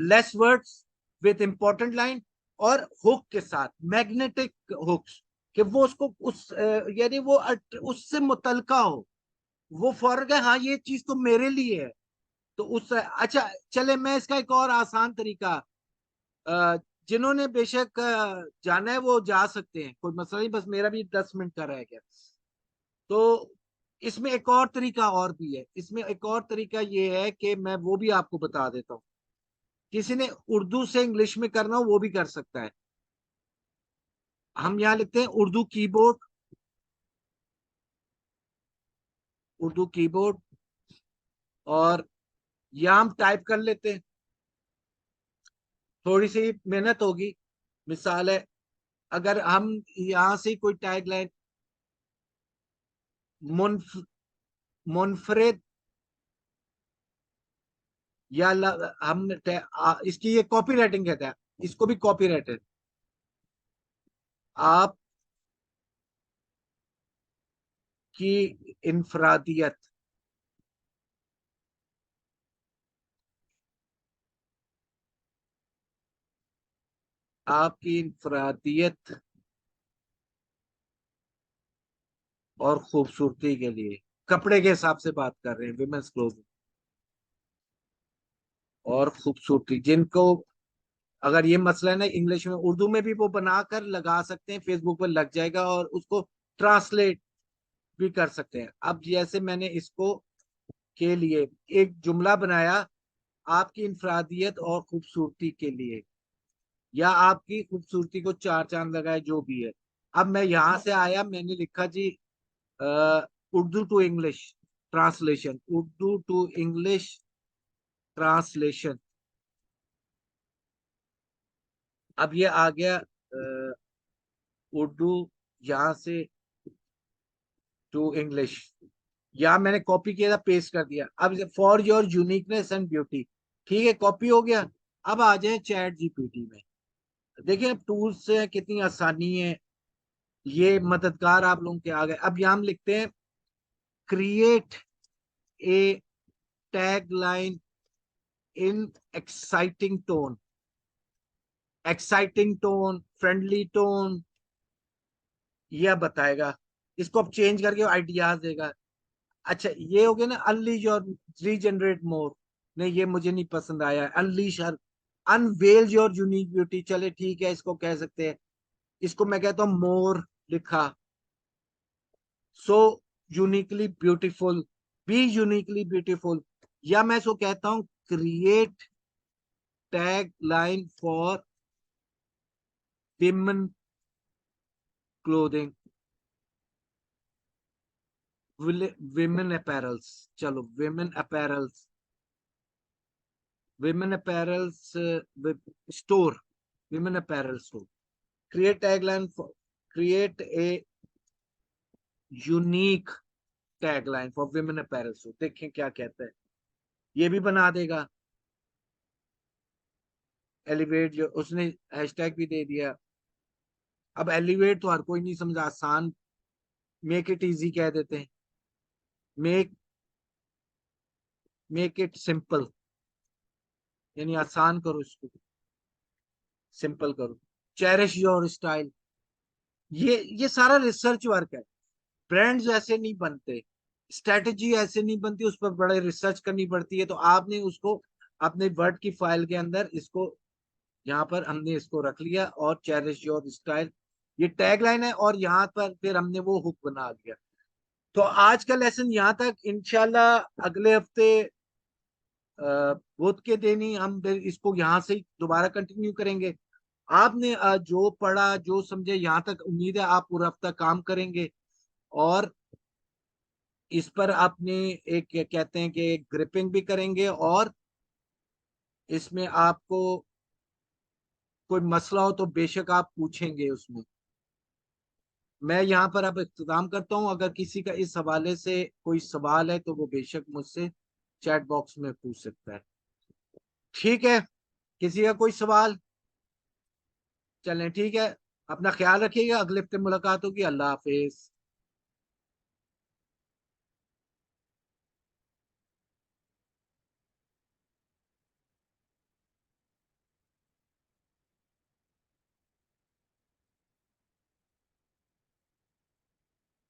[SPEAKER 1] less voids with important line, और हुक के साथ मैग्नेटिक हुक्स, कि वो उसको उस यानी वो उससे मुतलका हो, वो फौरन है, हाँ ये चीज तो मेरे लिए है। तो उस, अच्छा चले, मैं इसका एक और आसान तरीका, जिन्होंने बेशक जाना है वो जा सकते हैं, कोई मसला नहीं, बस मेरा भी 10 मिनट का रह गया। तो इसमें एक और तरीका और भी है, इसमें एक और तरीका ये है कि मैं वो भी आपको बता देता हूँ। किसी ने उर्दू से इंग्लिश में करना हो वो भी कर सकता है। हम यहाँ लिखते हैं उर्दू कीबोर्ड, उर्दू कीबोर्ड, और यहाँ हम टाइप कर लेते हैं, थोड़ी सी मेहनत होगी। मिसाल है, अगर हम यहाँ से कोई टैग लाइन, मुनफ, मुनफरिद, या हम इसकी ये कॉपी राइटिंग कहते हैं, इसको भी कॉपी राइटिंग। आपकी इनफरादियत, आपकी इनफरादियत और खूबसूरती के लिए, कपड़े के हिसाब से बात कर रहे हैं, विमेंस क्लोथिंग और खूबसूरती, जिनको अगर ये मसला है ना इंग्लिश में, उर्दू में भी वो बनाकर लगा सकते हैं, फेसबुक पर लग जाएगा, और उसको ट्रांसलेट भी कर सकते हैं। अब जैसे मैंने इसको के लिए एक जुमला बनाया, आपकी इंफरादियत और खूबसूरती के लिए, या आपकी खूबसूरती को चार चांद लगाए, जो भी है। अब मैं यहां से आया, मैंने लिखा जी Urdu to English translation, Urdu to English translation. अब ये आ गया उर्दू यहाँ से टू इंग्लिश। या मैंने कॉपी किया था, पेस्ट कर दिया। अब for your uniqueness and beauty, ठीक है, कॉपी हो गया। अब आ जाए चैट जीपीटी में। देखिए अब टूल्स से कितनी आसानी है, ये मददगार आप लोगों के आ गए। अब यहाँ हम लिखते हैं create a tag line in exciting tone, exciting tone, friendly tone, यह बताएगा। इसको अब चेंज करके आइडियाज देगा। अच्छा ये हो गया ना, अनलीश और रीजनरेट मोर। नहीं ये मुझे नहीं पसंद आया, unleash her, unveil your unique beauty, चले ठीक है इसको कह सकते हैं। इसको मैं कहता हूं मोर लिखा, so uniquely beautiful, be uniquely beautiful. या मैं इसको कहता हूं create tag line for women clothing, women apparels. चलो women apparels, women apparels store, women apparel store. Create tagline, create a unique tagline for women apparel store, देखें क्या कहता है। ये भी बना देगा। एलिवेट जो उसने हैशटैग भी दे दिया। अब एलिवेट तो हर कोई नहीं समझा, आसान, मेक इट इजी कह देते हैं। मेक मेक इट सिंपल, यानी आसान करो इसको, सिंपल करो। चेरिश योर स्टाइल, ये सारा रिसर्च वर्क है। ब्रांड्स ऐसे नहीं बनते, स्ट्रेटजी ऐसे नहीं बनती, उस पर बड़े रिसर्च करनी पड़ती है। तो आपने उसको अपने वर्ड की फाइल के अंदर इसको, यहाँ पर हमने इसको रख लिया, और चेरिश योर स्टाइल ये टैगलाइन है, और यहाँ पर फिर हमने वो हुक बना दिया। तो आज का लेसन यहाँ तक। इंशाल्लाह अगले हफ्ते बुध के दिन ही हम फिर इसको यहाँ से दोबारा कंटिन्यू करेंगे। आपने जो पढ़ा जो समझे यहाँ तक, उम्मीद है आप पूरा हफ्ता काम करेंगे, और इस पर आपने एक क्या कहते हैं कि ग्रिपिंग भी करेंगे, और इसमें आपको कोई मसला हो तो बेशक आप पूछेंगे उसमें। मैं यहाँ पर अब इख्तिताम करता हूँ। अगर किसी का इस हवाले से कोई सवाल है तो वो बेशक मुझसे चैट बॉक्स में पूछ सकता है। ठीक है, किसी का कोई सवाल? चलें ठीक है, अपना ख्याल रखिएगा, अगले हफ्ते मुलाकात होगी। अल्लाह हाफिज।